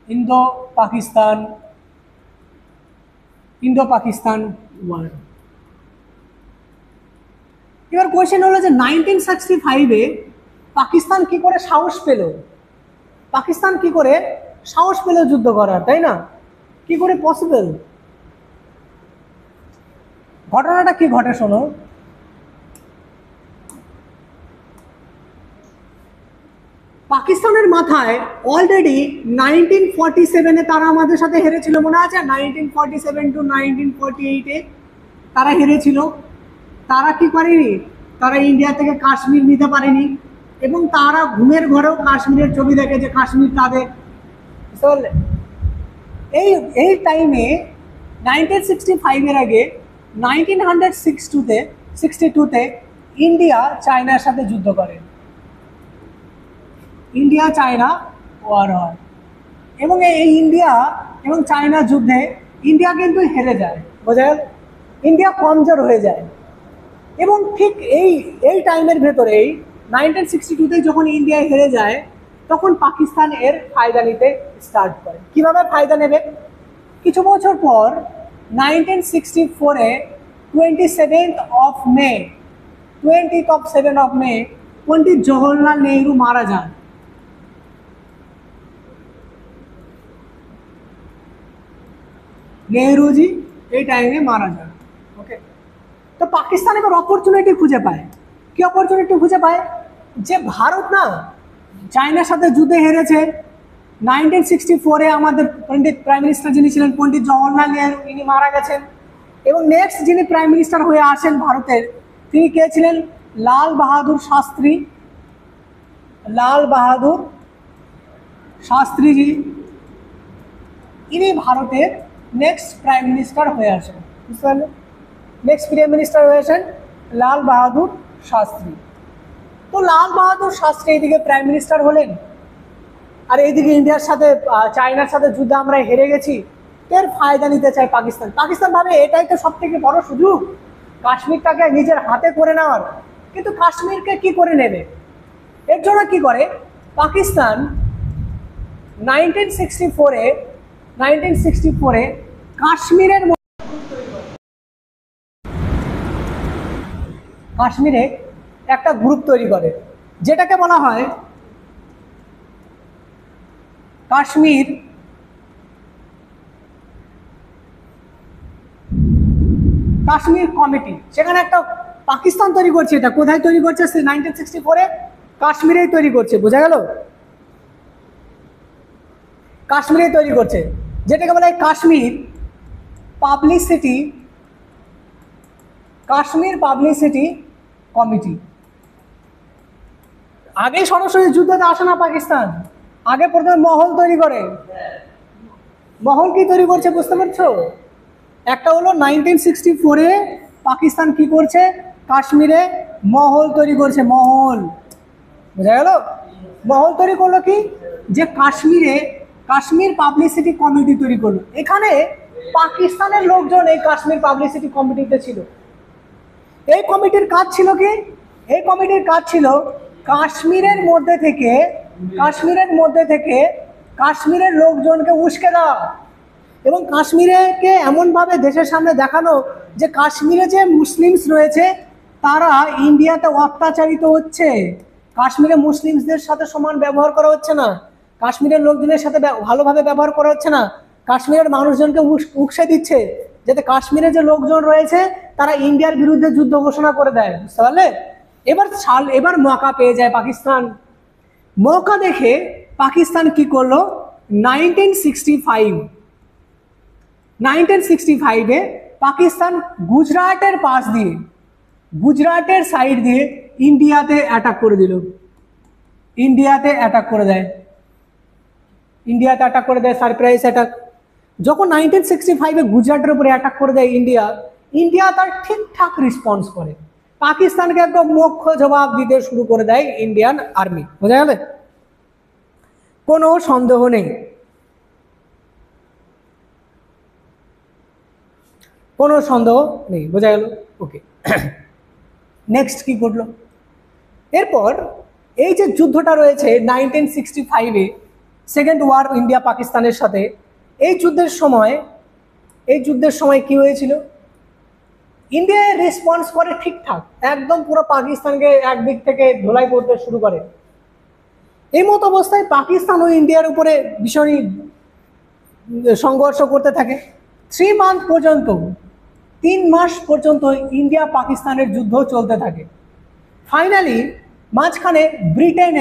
Indo Pakistan war. এবার কোয়েশ্চেন হলো যে 1965-এ পাকিস্তান কি করে সাহস পেল? পাকিস্তান কি করে সাহস পেল যুদ্ধ করার, তাই না? কি করে পসিবল? ঘটনাটা কি ঘটে শোনো। পাকিস্তানের মাথায় অলরেডি 1947-এ তারা আমাদের সাথে হেরেছিল, মনে আছে? 1947 to 1948-এ তারা হেরেছিল। তারা কি করেনি? তারা ইন্ডিয়া থেকে কাশ্মীর নিতে পারেনি, এবং তারা ঘুমের ঘরেও কাশ্মীরের ছবি দেখে যে কাশ্মীর তাদের। এই টাইমে 1965-এর আগে 1962-তে ইন্ডিয়া চায়নার সাথে যুদ্ধ করে। ইন্ডিয়া চায়না ওয়ার হয়, এবং এই ইন্ডিয়া এবং চায়না যুদ্ধে ইন্ডিয়া কিন্তু হেরে যায়। বোঝা গেল? ইন্ডিয়া কমজোর হয়ে যায়। এবং ঠিক এই টাইমের ভেতরেই 1962-তে যখন ইন্ডিয়া হেরে যায়, তখন পাকিস্তান এর ফায়দা নিতে স্টার্ট করে। কিভাবে ফায়দা নেবে? কিছু বছর পর 1964-এ 20th of May পন্ডিত জওহরলাল নেহরু মারা যান। নেহরুজি এই টাইমে মারা যান। ওকে, তো পাকিস্তান এবার অপরচুনিটি খুঁজে পায়। কি অপরচুনিটি খুঁজে পায়? যে ভারত না চায়নার সাথে যুদ্ধে হেরেছে। 1964-এ আমাদের প্রাইম মিনিস্টার যিনি ছিলেন পন্ডিত জওহরলাল নেহরু, ইনি মারা গেছেন। এবং নেক্সট যিনি প্রাইম মিনিস্টার হয়ে আসেন ভারতের, তিনি কে ছিলেন? লাল বাহাদুর শাস্ত্রী। লাল বাহাদুর শাস্ত্রীজি, ইনি ভারতের নেক্সট প্রাইম মিনিস্টার হয়ে আসেন। বুঝতে পারলেন? নেক্সট প্রাইম মিনিস্টার হয়ে আসেন লাল বাহাদুর শাস্ত্রী। তো লাল বাহাদুর শাস্ত্রী এইদিকে প্রাইম মিনিস্টার হলেন, আর এইদিকে ইন্ডিয়ার সাথে চায়নার সাথে যুদ্ধে আমরা হেরে গেছি। এর ফায়দা নিতে চায় পাকিস্তান। পাকিস্তান ভাবে এটাই তো সব থেকে বড় সুযোগ কাশ্মীরটাকে নিজের হাতে করে নেওয়ার। কিন্তু কাশ্মীরকে কি করে নেবে? এর জন্য কি করে পাকিস্তান 1964-এ কাশ্মীরে একটা গ্রুপ তৈরি করে, যেটাকে বলা হয় কাশ্মীর কমিটি। সেখানে একটা পাকিস্তান তৈরি করছে। এটা কোথায় তৈরি করছে? 1964-এ কাশ্মীরেই তৈরি করছে। বোঝা গেল? কাশ্মীরেই তৈরি করছে, যেটাকে বলা হয় কাশ্মীর পাবলিসিটি কমিটি। আগে সরাসরি যুদ্ধতে আসে না পাকিস্তান, আগে প্রথমে মহল তৈরি করে। মহল কি তৈরি করছে বুঝতে পারছো? একটা হলো 1964-এ পাকিস্তান কি করছে, কাশ্মীরে মহল তৈরি করছে। মহল, বোঝা গেল? মহল তৈরি করলো কি, যে কাশ্মীরে কাশ্মীর পাবলিসিটি কমিটি তৈরি করলো। এখানে পাকিস্তানের লোকজন এই কাশ্মীর পাবলিসিটি কমিটিতে ছিল। এই কমিটির কাজ ছিল কি, এই কমিটির কাজ ছিল কাশ্মীরের মধ্যে থেকে কাশ্মীরের লোকজনকে উস্কে দেওয়া এবং কাশ্মীরকে এমনভাবে দেশের সামনে দেখানো যে কাশ্মীরে যে মুসলিমস রয়েছে তারা ইন্ডিয়াতে অত্যাচারিত হচ্ছে, কাশ্মীরে মুসলিমসদের সাথে সমান ব্যবহার করা হচ্ছে না, কাশ্মীরের লোকজনের সাথে ভালোভাবে ব্যবহার করা হচ্ছে না, কাশ্মীরের মানুষজনকে উস্কে দিচ্ছে, যাতে কাশ্মীরে যে লোকজন রয়েছে তারা ইন্ডিয়ার বিরুদ্ধে যুদ্ধ ঘোষণা করে দেয়। বুঝতে পারলে? এবার মৌকা পেয়ে যায় পাকিস্তান। মৌকা দেখে পাকিস্তান কি করলো, 1965-এ পাকিস্তান গুজরাটের পাশ দিয়ে, গুজরাটের সাইড দিয়ে ইন্ডিয়াতে অ্যাটাক করে দিল। ইন্ডিয়াতে অ্যাটাক করে দেয় সারপ্রাইজ অ্যাটাক। যখন 1965-এ গুজরাটের উপরে অ্যাটাক করে দেয় ইন্ডিয়া তার ঠিকঠাক রেসপন্স করে, পাকিস্তানকে একদম মুখ্য জবাব দিতে শুরু করে দেয় ইন্ডিয়ান আর্মি। বোঝা গেল? কোনো সন্দেহ নেই, বোঝা গেল? ওকে, নেক্সট কি ঘটলো এরপর? এই যে যুদ্ধটা রয়েছে 1965-এ, সেকেন্ড ওয়ার ইন্ডিয়া পাকিস্তানের সাথে, এই যুদ্ধের সময় কি হয়েছিল, ইন্ডিয়া রেসপন্স করে ঠিকঠাক, একদম পুরো পাকিস্তানকে একদিক থেকে ধোলাই করতে শুরু করে। এই মতো অবস্থায় পাকিস্তান ও ইন্ডিয়ার উপরে ভীষণই সংঘর্ষ করতে থাকে। 3 মাস পর্যন্ত ইন্ডিয়া পাকিস্তানের যুদ্ধ চলতে থাকে। ফাইনালি মাঝখানে ব্রিটেন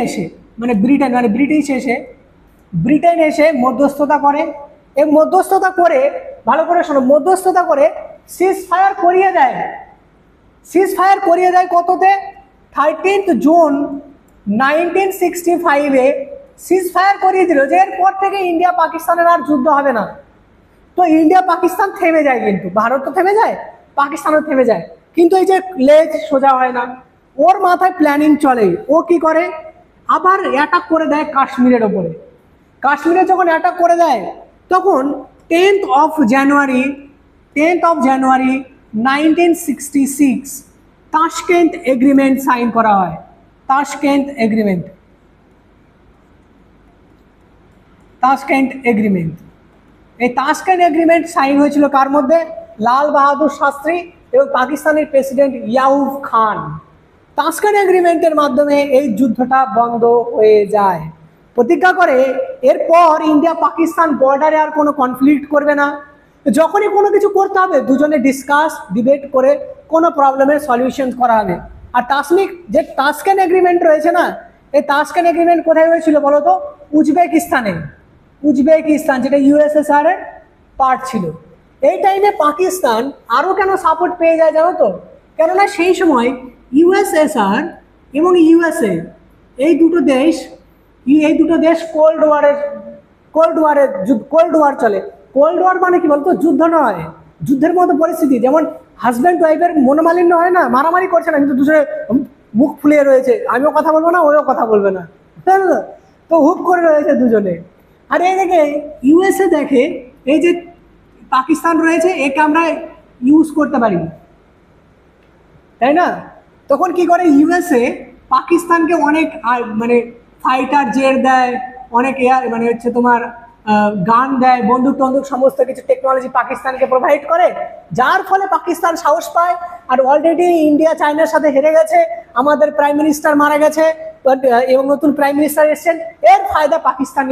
এসে মধ্যস্থতা করে, এবং মধ্যস্থতা করে, ভালো করে শোনো, মধ্যস্থতা করে সিজ ফায়ার করিয়ে দেয় কততে, 13 জুন 1965-এ সিজ ফায়ার করিয়ে দিল যে এরপর থেকে ইন্ডিয়া পাকিস্তানের আর যুদ্ধ হবে না। তো ইন্ডিয়া পাকিস্তান থেমে যায়, কিন্তু ভারত তো থেমে যায়, পাকিস্তানও থেমে যায়, কিন্তু এই যে লেজ সোজা হয় না, ওর মাথায় প্ল্যানিং চলে। ও কি করে, আবার অ্যাটাক করে দেয় কাশ্মীরের ওপরে। কাশ্মীরে যখন অ্যাটাক করে দেয় তখন 10th of January 1966 Tashkent agreement sign করা হয়। তাশকেন্ট এগ্রিমেন্ট এই তাশকেন্ট এগ্রিমেন্ট সাইন হয়েছিল কার মধ্যে, লাল বাহাদুর শাস্ত্রী এবং পাকিস্তানের প্রেসিডেন্ট ইয়াউব খান। তাশকেন্ট এগ্রিমেন্টের মাধ্যমে এই যুদ্ধটা বন্ধ হয়ে যায়। প্রতিজ্ঞা করে এরপর ইন্ডিয়া পাকিস্তান বর্ডারে আর কোনো কনফ্লিক্ট করবে না, যখনই কোনো কিছু করতে হবে দুজনে ডিবেট করে কোনো প্রবলেমের সলিউশন করা হবে। আর তাশকেন্ট এগ্রিমেন্ট রয়েছে না, এই তাশকেন্ট এগ্রিমেন্ট কোথায় হয়েছিল বলো তো, উজবেকিস্তান, যেটা ইউএসএসআর এর পার্ট ছিল। এই টাইমে পাকিস্তান আরও কেন সাপোর্ট পেয়ে যায় জানো তো, কেননা সেই সময় ইউএসএসআর এবং ইউএসএ এই দুটো দেশ কোল্ড ওয়ার চলে। কোল্ড ওয়ার মানে কি বলতো, যুদ্ধ নয়, যুদ্ধের মতো পরিস্থিতি, যেমন হাজব্যান্ড ওয়াইফের মনোমালিন্য হয় না, মারামারি করছে না, কিন্তু দুজনে মুখ ফুলিয়ে রয়েছে, আমিও কথা বলবো না, ওও কথা বলবে না, তো হুপ করে রয়েছে দুজনে। আর এদিকে ইউএসএ দেখে এই যে পাকিস্তান রয়েছে, একে আমরা ইউজ করতে পারি, তাই না? তখন কি করে ইউএসএ পাকিস্তানকে অনেক মানে ফাইটার জেট দেয়, অনেক তোমার গান দেয়, বন্দুক টন্দুক সমস্ত কিছু টেকনোলজি পাকিস্তানকে প্রোভাইড করে, যার ফলে পাকিস্তান সাহস পায়। আর অলরেডি ইন্ডিয়া চায়নার সাথে হেরে গেছে, আমাদের প্রাইম মিনিস্টার মারা গেছে এবং নতুন প্রাইম মিনিস্টার এসছেন, এর ফায়দা পাকিস্তান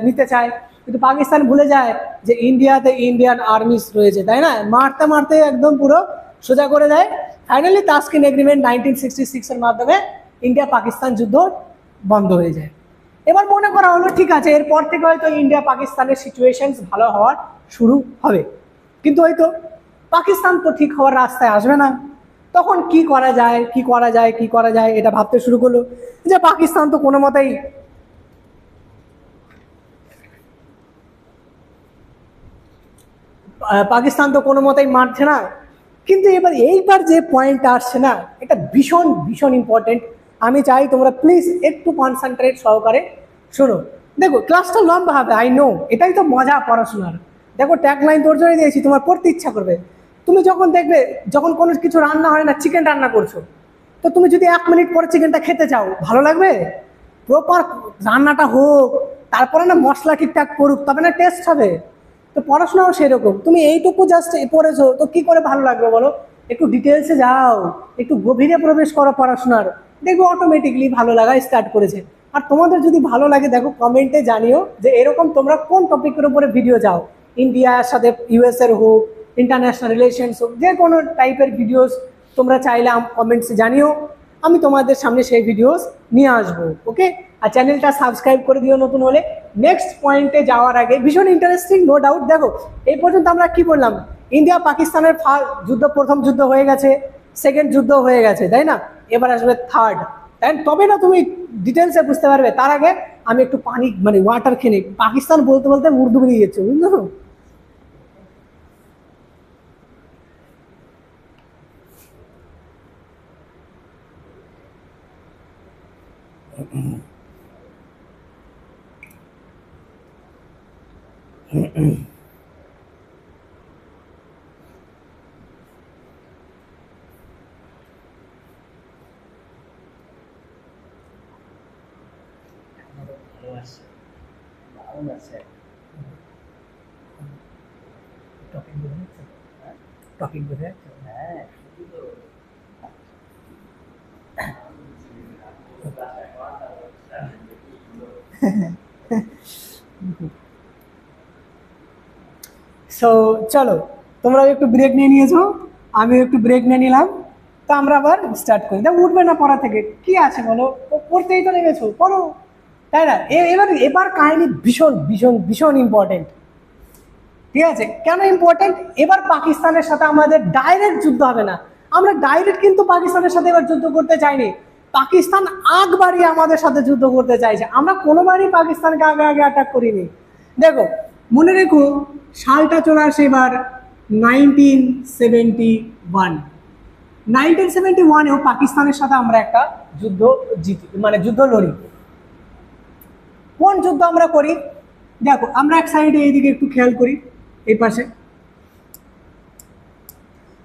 নিতে চায়। কিন্তু পাকিস্তান ভুলে যায় যে ইন্ডিয়াতে ইন্ডিয়ান আর্মিস রয়েছে, তাই না? মারতে মারতে একদম পুরো সোজা করে দেয়। ফাইনালি তাশকেন্ট এগ্রিমেন্ট 1966-এর মাধ্যমে ইন্ডিয়া পাকিস্তান যুদ্ধ বন্ধ হয়ে যায়। এবার মনে করা হলো ঠিক আছে, এরপর থেকে হয়তো ইন্ডিয়া পাকিস্তানের সিচুয়েশন ভালো হওয়ার শুরু হবে, কিন্তু হয়তো পাকিস্তান তো ঠিক হওয়ার রাস্তায় আসবে না। তখন কি করা যায় কি করা যায় কি করা যায় এটা ভাবতে শুরু করলো যে পাকিস্তান তো কোনো মতেই পাকিস্তান তো কোনো মতেই মারছে না। কিন্তু এবার এইবার যে পয়েন্টটা আসছে না, এটা ভীষণ ভীষণ ইম্পর্টেন্ট। আমি চাই তোমরা প্লিজ একটু কনসেন্ট্রেট সহকারে শোনো। দেখো ক্লাসটা লম্বা হবে, আই নো, এটাই তো মজা পড়াশোনার। দেখো ট্যাগ লাইন তোর জন্য দিয়েছি, তোমার পড়তে ইচ্ছা করবে। তুমি যখন দেখবে যখন কোনো কিছু রান্না হয় না, চিকেন রান্না করছো, তো তুমি যদি 1 মিনিট পরে চিকেনটা খেতে চাও, ভালো লাগবে? প্রপার রান্নাটা হোক, তারপরে না মশলা ঠিকঠাক পড়ুক, তবে না টেস্ট হবে। তো পড়াশোনাও সেরকম, তুমি এইটুকু জাস্ট পড়েছো তো কি করে ভালো লাগবে বলো? একটু ডিটেলসে যাও, একটু গভীরে প্রবেশ করো পড়াশোনার, দেখবো অটোমেটিকলি ভালো লাগা স্টার্ট করেছে। আর তোমাদের যদি ভালো লাগে দেখো কমেন্টে জানিও যে এরকম তোমরা কোন টপিকের উপরে ভিডিও চাও। ইন্ডিয়ার সাথে ইউএস এর হোক, ইন্টারন্যাশনাল রিলেশনস হোক, যে কোনো টাইপের ভিডিওস তোমরা চাইলে কমেন্টসে জানিও, আমি তোমাদের সামনে সেই ভিডিওস নিয়ে আসবো। ওকে, আর চ্যানেলটা সাবস্ক্রাইব করে দিও নতুন হলে। নেক্সট পয়েন্টে যাওয়ার আগে ভীষণ ইন্টারেস্টিং, নো ডাউট। দেখো এই পর্যন্ত আমরা কি বললাম, ইন্ডিয়া পাকিস্তানের যুদ্ধ, প্রথম যুদ্ধ হয়ে গেছে, সেকেন্ড যুদ্ধ হয়ে গেছে, তাই না? এবার আসবে থার্ড, তাই তবে না তুমি ডিটেলসে বুঝতে পারবে। তার আগে আমি একটু পানি মানে ওয়াটার খেয়ে নিই। পাকিস্তান বলতে বলতে উর্দু বেরিয়ে যাচ্ছে, বুঝলো? টপিক বোঝা সো চলো, তোমরাও একটু ব্রেক নিয়ে নিয়েছো, আমিও একটু ব্রেক নিয়ে নিলাম। তো আমরা আবার স্টার্ট করি। দেখ উঠবে না পড়া থেকে, কি আছে বলো, পড়তেই তো নেমেছো, পড়ো, তাই না? এবার এবার কাহিনী ভীষণ ভীষণ ভীষণ ইম্পর্টেন্ট। ঠিক আছে, কেন ইম্পর্টেন্ট? এবার পাকিস্তানের সাথে আমাদের ডাইরেক্ট যুদ্ধ হবে না। আমরা ডাইরেক্ট কিন্তু পাকিস্তানের সাথে এবার যুদ্ধ করতে চাইনি। পাকিস্তান আগ বাড়িয়ে আমাদের সাথে যুদ্ধ করতে চাইছে, আমরা কোনোবারই পাকিস্তানকে আগে আগে অ্যাটাক করিনি। দেখো মনে রেখো, সালটা চলে আসে এবার 1971। 1971-এও পাকিস্তানের সাথে আমরা একটা যুদ্ধ জিতি, মানে যুদ্ধ লড়ি। কোন যুদ্ধ আমরা করি? দেখো আমরা এক সাইডে এইদিকে একটু খেয়াল করি, এই পাশে,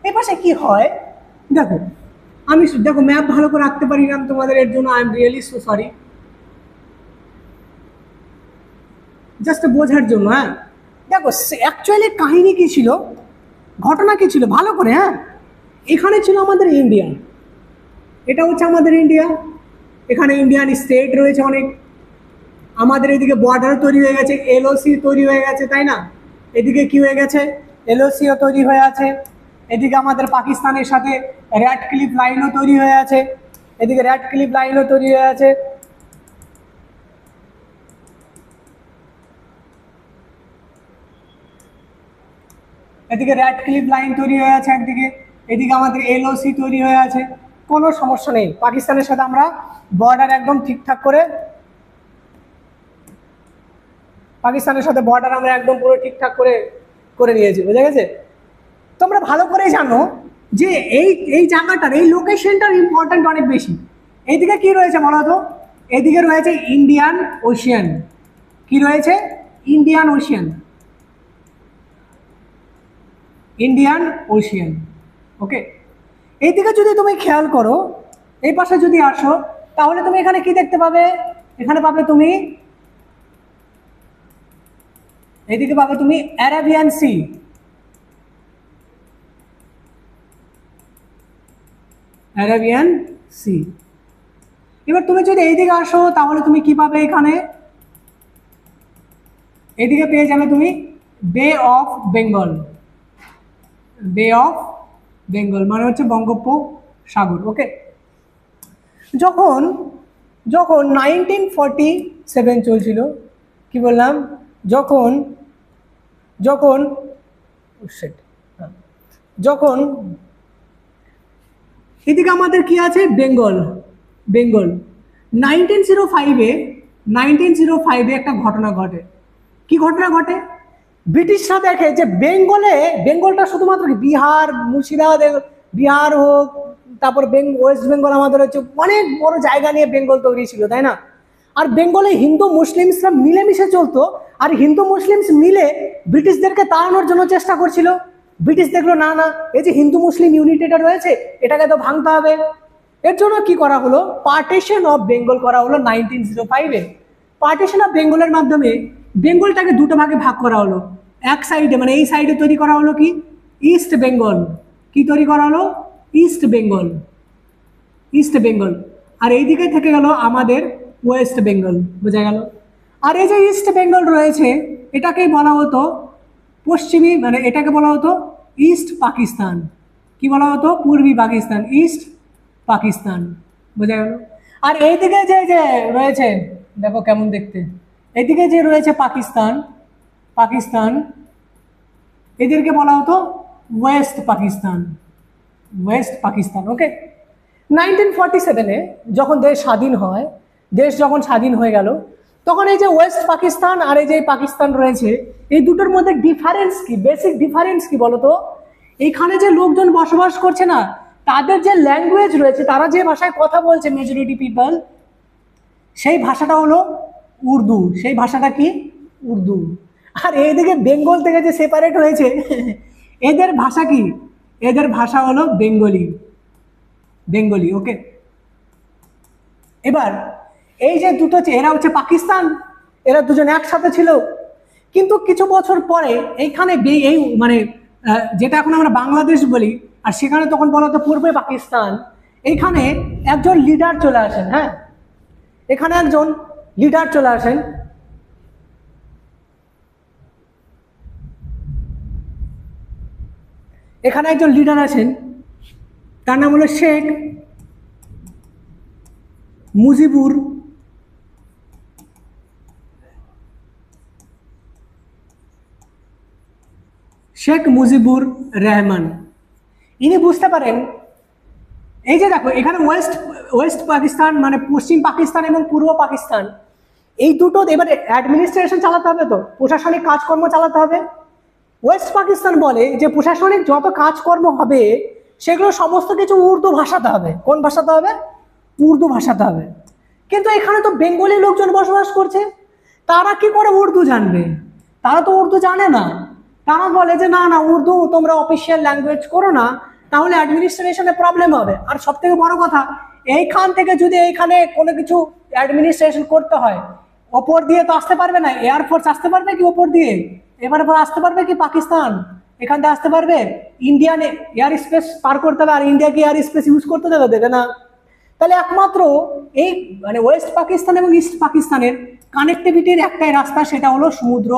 এই পাশে কি হয় দেখো। আমি দেখো ম্যাপ ভালো করে রাখতে পারি না তোমাদের, এর জন্য I am really so sorry, just বোঝার জন্য। হ্যাঁ দেখো অ্যাকচুয়ালি কাহিনী কি ছিল, ঘটনা কি ছিল ভালো করে। হ্যাঁ, এখানে ছিল আমাদের ইন্ডিয়া, এটা হচ্ছে আমাদের ইন্ডিয়া, এখানে ইন্ডিয়ান স্টেট রয়েছে অনেক। আমাদের এদিকে বর্ডার তৈরি হয়ে গেছে, এলওসি তৈরি হয়ে গেছে, তাই না? এদিকে কি হয়ে গেছে, এলওসিও তৈরি হয়ে আছে। এদিকে আমাদের পাকিস্তানের সাথে রেড ক্লিফ লাইনও তৈরি হয়ে আছে, এদিকে রেড ক্লিফ লাইনও তৈরি হয়ে আছে। এদিকে রেড ক্লিফ লাইন তৈরি হয়ে আছে একদিকে, এদিকে আমাদের এলওসি তৈরি হয়ে আছে। কোনো সমস্যা নেই, পাকিস্তানের সাথে আমরা বর্ডার একদম ঠিকঠাক করে, পাকিস্তানের সাথে বর্ডার আমরা একদম পুরো ঠিকঠাক করে করে নিয়েছি, বুঝা গেছে? তোমরা ভালো করেই জানো যে এই এই জায়গাটার, এই লোকেশনটার ইম্পর্টেন্ট অনেক বেশি। এইদিকে কি রয়েছে বলো তো? এদিকে রয়েছে ইন্ডিয়ান ওশিয়ান। কি রয়েছে? Indian ocean, Indian ocean. Okay, এইদিকে যদি তুমি খেয়াল করো, এই পাশে যদি আসো, তাহলে তুমি এখানে কি দেখতে পাবে? এখানে পাবে তুমি, এইদিকে পাবে তুমি অ্যারাবিয়ান সি, অ্যারাবিয়ান সি। এবার তুমি যদি এইদিকে আসো তাহলে তুমি কি পাবে? এখানে এদিকে পেয়ে যাবে তুমি বে অফ বেঙ্গল, বে অফ বেঙ্গল মানে হচ্ছে বঙ্গোপসাগর। ওকে, যখন যখন 1947 চলছিল, কি বললাম, যখন যখন যখন এদিকে আমাদের কি আছে, বেঙ্গল। বেঙ্গল 1905-এ 1905-এ একটা ঘটনা ঘটে। কি ঘটনা ঘটে? ব্রিটিশরা দেখে যে বেঙ্গলটা শুধুমাত্র বিহার, মুর্শিদাবাদ, বিহার হোক, তারপর ওয়েস্ট বেঙ্গল আমাদের হচ্ছে অনেক বড় জায়গা নিয়ে বেঙ্গল তৈরি ছিল, তাই না? আর বেঙ্গলে হিন্দু মুসলিমসরা মিলেমিশে চলতো, আর হিন্দু মুসলিমস মিলে ব্রিটিশদেরকে তাড়ানোর জন্য চেষ্টা করছিল। ব্রিটিশ দেখলো না না, এই যে হিন্দু মুসলিম ইউনিটিটা রয়েছে এটাকে তো ভাঙতে হবে। এর জন্য কি করা হলো, পার্টিশন অফ বেঙ্গল করা হলো 1905-এ। পার্টিশন অফ বেঙ্গলের মাধ্যমে বেঙ্গলটাকে দুটো ভাগে ভাগ করা হলো। এক সাইডে মানে এই সাইডে তৈরি করা হলো কি, ইস্ট বেঙ্গল। কি তৈরি করা হলো? ইস্ট বেঙ্গল। ইস্ট বেঙ্গল। আর এইদিকে থেকে গেল আমাদের ওয়েস্ট বেঙ্গল। বোঝা গেল? আর এই যে ইস্ট বেঙ্গল রয়েছে এটাকেই বলা হতো পশ্চিমী, মানে এটাকে বলা হতো ইস্ট পাকিস্তান। কি বলা হতো? পূর্বী পাকিস্তান, ইস্ট পাকিস্তান। বোঝা গেল? আর এইদিকে যে যে রয়েছে, দেখো কেমন দেখতে, এদিকে যে রয়েছে পাকিস্তান, পাকিস্তান এদেরকে বলা হতো ওয়েস্ট পাকিস্তান। ওয়েস্ট পাকিস্তান। ওকে। 1947-এ যখন দেশ স্বাধীন হয়, দেশ যখন স্বাধীন হয়ে গেল, তখন এই যে ওয়েস্ট পাকিস্তান আর এই যে পাকিস্তান রয়েছে, এই দুটোর মধ্যে ডিফারেন্স কি, বেসিক ডিফারেন্স কি বলতো? এইখানে যে লোকজন বসবাস করছে না, তাদের যে ল্যাঙ্গুয়েজ রয়েছে, তারা যে ভাষায় কথা বলছে মেজরিটি পিপল, সেই ভাষাটা হলো উর্দু। সেই ভাষাটা কি? উর্দু। আর এইদিকে বেঙ্গল থেকে যে সেপারেট হয়েছে এদের ভাষা কি? এদের ভাষা হলো বেঙ্গলি। বেঙ্গলি। ওকে। এবার এই যে দুটো, এরা হচ্ছে পাকিস্তান, এরা দুজন একসাথে ছিল, কিন্তু কিছু বছর পরে এইখানে এই মানে যেটা এখন আমরা বাংলাদেশ বলি, আর সেখানে তখন বলা হতো পূর্বে পাকিস্তান। এইখানে একজন লিডার চলে আসেন। হ্যাঁ, এখানে একজন লিডার চলে আসেন। এখানে একজন লিডার আছেন, তার নাম হলো শেখ মুজিবুর রহমান। ইনি বুঝতে পারেন, এই যে দেখো এখানে ওয়েস্ট পাকিস্তান মানে পশ্চিম পাকিস্তান এবং পূর্ব পাকিস্তান, এই দুটো এবারে অ্যাডমিনিস্ট্রেশন চালাতে হবে, তো প্রশাসনিক কাজকর্ম চালাতে হবে। ওয়েস্ট পাকিস্তান বলে যে প্রশাসনিক যত কাজকর্ম হবে সেগুলো সমস্ত কিছু উর্দু ভাষাতে হবে। কোন ভাষাতে হবে? উর্দু ভাষাতে হবে। কিন্তু এখানে তো বেঙ্গলি লোকজন বসবাস করছে, তারা কি করে উর্দু জানবে? তারা তো উর্দু জানে না। তারা বলে যে না না, উর্দু তোমরা অফিসিয়াল ল্যাঙ্গুয়েজ করো না, তাহলে অ্যাডমিনিস্ট্রেশনে প্রবলেম হবে। আর সব থেকে বড় কথা, এইখান থেকে যদি এইখানে কোনো কিছু অ্যাডমিনিস্ট্রেশন করতে হয়, ওপর দিয়ে তো আসতে পারবে না। এয়ারফোর্স আসতে পারবে কি ওপর দিয়ে? এবার পর আসতে পারবে কি পাকিস্তান? এখান থেকে আসতে পারবে? ইন্ডিয়ান এয়ার স্পেস পার করতে হবে, আর ইন্ডিয়া কি এয়ার স্পেস ইউজ করতে দেবে? দেবে না। তাহলে একমাত্র এই মানে ওয়েস্ট পাকিস্তান এবং ইস্ট পাকিস্তানের কানেক্টিভিটির একটাই রাস্তা, সেটা হলো সমুদ্র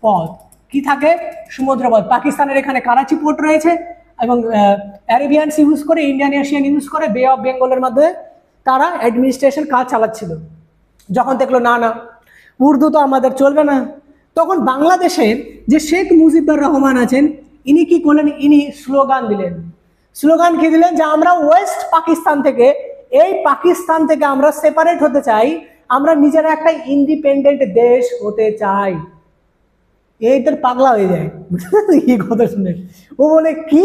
পথ। কি থাকে? সমুদ্র পথ। পাকিস্তানের এখানে করাচি পোর্ট রয়েছে, এবং অ্যারেবিয়ান সি ইউজ করে, ইন্ডিয়ান এশিয়ান ইউজ করে, বে অফ বেঙ্গলের মাধ্যমে তারা অ্যাডমিনিস্ট্রেশন কাজ চালাচ্ছিল। যখন দেখলো না না, উর্দু তো আমাদের চলবে না, তখন বাংলাদেশের যে শেখ মুজিবুর রহমান আছেন, ইনি কি করলেন? ইনি স্লোগান দিলেন। স্লোগান কি দিলেন? যে আমরা ওয়েস্ট পাকিস্তান থেকে, এই পাকিস্তান থেকে আমরা সেপারেট হতে চাই, আমরা নিজেরা একটা ইন্ডিপেন্ডেন্ট দেশ হতে চাই। এইটার পাগলা হয়ে যায় কি কথা শুনে। ও বলে কি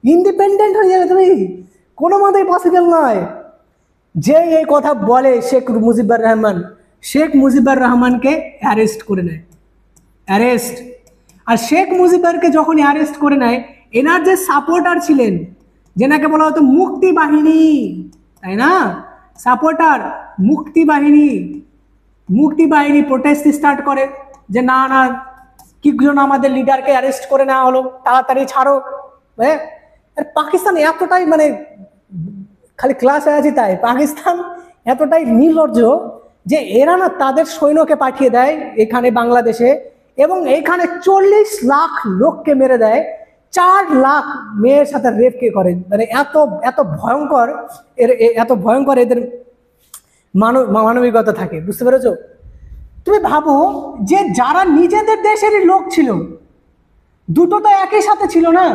ইন্ডিপেন্ডেন্ট হয়ে যাবে তুমি? কোনো মতেই পসিবল নয়। যে এই কথা বলে শেখ মুজিবুর রহমান, শেখ মুজিবুর রহমানকে অ্যারেস্ট করে নেয়। অ্যারেস্ট। আর শেখ মুজিবুরকে যখন অ্যারেস্ট করে নেয়, এনার যে সাপোর্টার ছিলেন, যেনাকে বলা হতো মুক্তি বাহিনী, তাই না? সাপোর্টার মুক্তি বাহিনী প্রোটেস্ট স্টার্ট করে যে না না, কি জন্য আমাদের লিডারকে অ্যারেস্ট করে নেওয়া হলো, তাড়াতাড়ি ছাড়ো। হ্যাঁ, আর পাকিস্তান এতটাই মানে খালি ক্লাস হয়ে আছে, তাই পাকিস্তান এতটাই নির্লজ্জ যে এরা না তাদের সৈন্যকে পাঠিয়ে দেয় এখানে বাংলাদেশে, এবং এইখানে 40 লাখ লোককে মেরে দেয়, 4 লাখ মেয়ের সাথে রেপকে করে। মানে এত ভয়ঙ্কর এদের মানবিকতা থাকে। বুঝতে পেরেছো? তুমি ভাবো যে যারা নিজেদের দেশেরই লোক ছিল, দুটো তো একই সাথে ছিল না,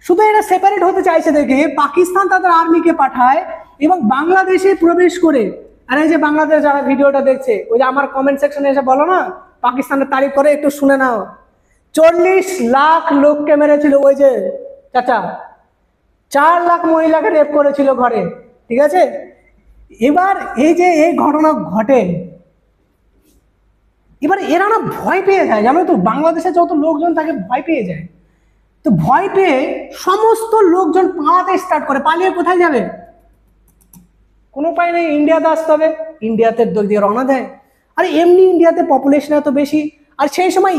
শুধু এরা সেপারেট হতে চাইছে দেখে পাকিস্তান তাদের আর্মিকে পাঠায় এবং বাংলাদেশে প্রবেশ করে। আর এই যে বাংলাদেশ যারা ভিডিওটা দেখছে, ওই যে আমার কমেন্ট সেকশনে এসে বলো না পাকিস্তানের তারিফ করে, একটু শুনে নাও। 40 লাখ লোককে মেরেছিল ওই যে চাচা, 4 লাখ মহিলাকে রেপ করেছিল ঘরে, ঠিক আছে। এবার এই যে এই ঘটনা ঘটে, এবার এরা না ভয় পেয়ে যায়, জানো তো, বাংলাদেশে যত লোকজন থাকে ভয় পেয়ে যায়। তো ভয় পেয়ে সমস্ত লোকজন পালাতে স্টার্ট করে। পালিয়ে কোথায় যাবে? কোনো উপায় নেই, ইন্ডিয়াতে আসতে হবে। ইন্ডিয়াতে দল দিয়ে রওনা দেয়। আর এমনি ইন্ডিয়াতে পপুলেশন এত বেশি। আর সেই সময়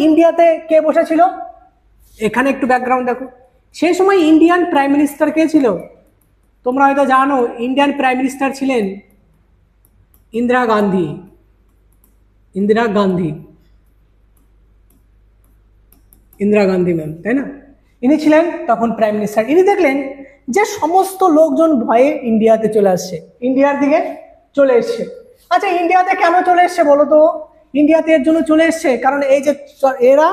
ইন্ডিয়াতে কে বসেছিল? এখানে একটু ব্যাকগ্রাউন্ড দেখো। সেই সময় ইন্ডিয়ান প্রাইম মিনিস্টার কে ছিল? তোমরা হয়তো জানো, ইন্ডিয়ান প্রাইম মিনিস্টার ছিলেন ইন্দিরা গান্ধী। ইন্দিরা গান্ধী ম্যাম, তাই না? ইনি ছিলেন তখন প্রাইম মিনিস্টার। ইনি দেখলেন যে সমস্ত লোকজন ভয়ে ইন্ডিয়াতে চলে আসছে, ইন্ডিয়ার দিকে চলে এসছে। আচ্ছা, ইন্ডিয়াতে কেন চলে এসছে বলো তো? ইন্ডিয়াতে এর জন্য চলে এসছে কারণ এই যে এরা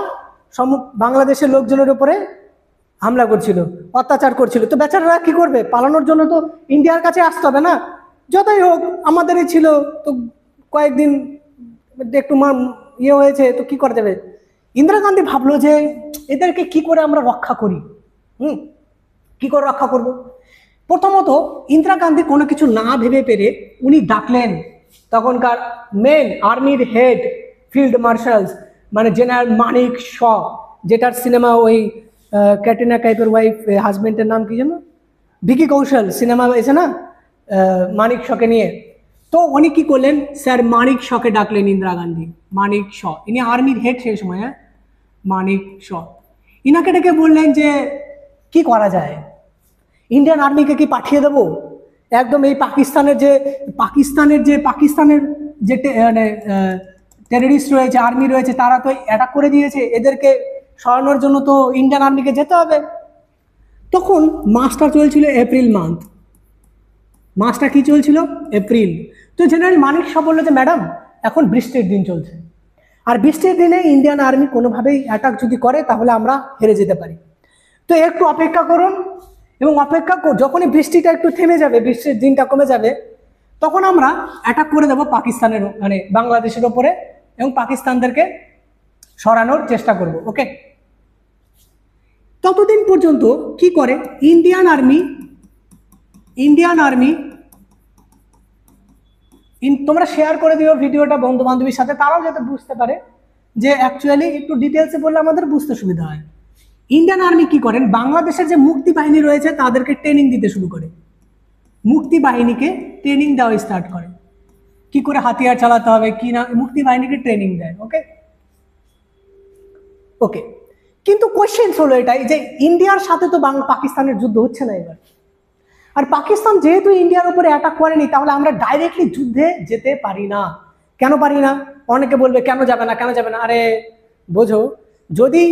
বাংলাদেশের লোকজনের উপরে হামলা করছিল, অত্যাচার করছিল। তো বেচারারা কি করবে? পালানোর জন্য তো ইন্ডিয়ার কাছে আসতে হবে না। যতই হোক আমাদেরই ছিল, তো কয়েকদিন একটু ইয়ে হয়েছে, তো কি করা যাবে? ইন্দিরা গান্ধী ভাবলো যে এদেরকে কি করে আমরা রক্ষা করি। কি করে রক্ষা করব? প্রথমত ইন্দিরা গান্ধী কোনো কিছু না ভেবে পেরে উনি ডাকলেন তখনকার মেন আর্মির হেড ফিল্ড মার্শালস, মানে জেনারেল মানিক শ, যেটার সিনেমা ওই ক্যাটরিনা কাইফের ওয়াইফ হাজবেন্ডের নাম কি যেন, ভিকি কৌশল সিনেমা এসে না মানিক শকে নিয়ে। তো উনি কি করলেন? স্যার মানিক শকে ডাকলেন ইন্দিরা গান্ধী। মানিক শ, ইনি আর্মির হেড সেই সময়। মানিক শ ইনাকে ডেকে বললেন যে কি করা যায়, ইন্ডিয়ান আর্মিকে কি পাঠিয়ে দেবো একদম এই পাকিস্তানের যে মানে টেররিস্ট রয়েছে, আর্মি রয়েছে, তারা তো অ্যাটাক করে দিয়েছে, এদেরকে সরানোর জন্য তো ইন্ডিয়ান আর্মিকে যেতে হবে। তখন মাসটা চলছিল এপ্রিল মান্থ। মাসটা কি চলছিল? এপ্রিল। তো জেনারেল মানিক শ বললো যে ম্যাডাম এখন বৃষ্টির দিন চলছে, আর বৃষ্টির দিনে ইন্ডিয়ান আর্মি কোনোভাবেই অ্যাটাক যদি করে তাহলে আমরা হেরে যেতে পারি। তো একটু অপেক্ষা করুন, এবং যখনই বৃষ্টিটা একটু থেমে যাবে, বৃষ্টির দিনটা কমে যাবে, তখন আমরা অ্যাটাক করে দেবো পাকিস্তানের, মানে বাংলাদেশের ওপরে, এবং পাকিস্তানদেরকে সরানোর চেষ্টা করব। ওকে, ততদিন পর্যন্ত কি করে ইন্ডিয়ান আর্মি তোমরা শেয়ার করে দিও ভিডিওটা বন্ধু বান্ধবীর সাথে, তারাও যাতে বুঝতে পারে, যে অ্যাকচুয়ালি একটু ডিটেলসে বললে আমাদের বুঝতে সুবিধা হয়। ইন্ডিয়ান আর্মি কি করেন? বাংলাদেশের যে মুক্তি বাহিনী রয়েছে তাদেরকে ট্রেনিং দিতে শুরু করে। মুক্তি বাহিনীকে ট্রেনিং দেওয়া স্টার্ট করে, কি করে হাতিয়ার চালাতে হবে কি না, মুক্তি বাহিনীকে ট্রেনিং দেয়। ওকে, কিন্তু কোশ্চেন হলো এটাই যে ইন্ডিয়ার সাথে তো পাকিস্তানের যুদ্ধ হচ্ছে না এবার। আর পাকিস্তান যেহেতু ইন্ডিয়ার উপরে অ্যাটাক করেনি, তাহলে আমরা ডাইরেক্টলি যুদ্ধে যেতে পারি না। কেন পারি না? অনেকে বলবে কেন যাবে না। আরে বোঝো, যদি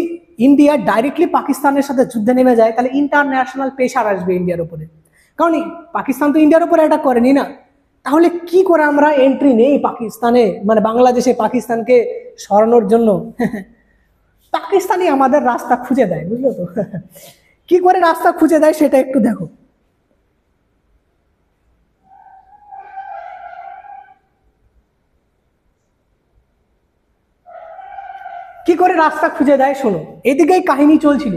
ইন্ডিয়া ডাইরেক্টলি পাকিস্তানের সাথে যুদ্ধে নেমে যায় তাহলে ইন্টারন্যাশনাল প্রেশার আসবে ইন্ডিয়ার উপরে, কারণ পাকিস্তান তো ইন্ডিয়ার উপরে অ্যাটাক করেনি না। তাহলে কি করে আমরা এন্ট্রি নেই পাকিস্তানে, মানে বাংলাদেশে পাকিস্তানকে সরানোর জন্য? পাকিস্তানই আমাদের রাস্তা খুঁজে দেয়, বুঝলো তো? কি করে রাস্তা খুঁজে দেয় সেটা একটু দেখো। কি করে রাস্তা খুঁজে দেয় শোনো। এদিকেই কাহিনী চলছিল,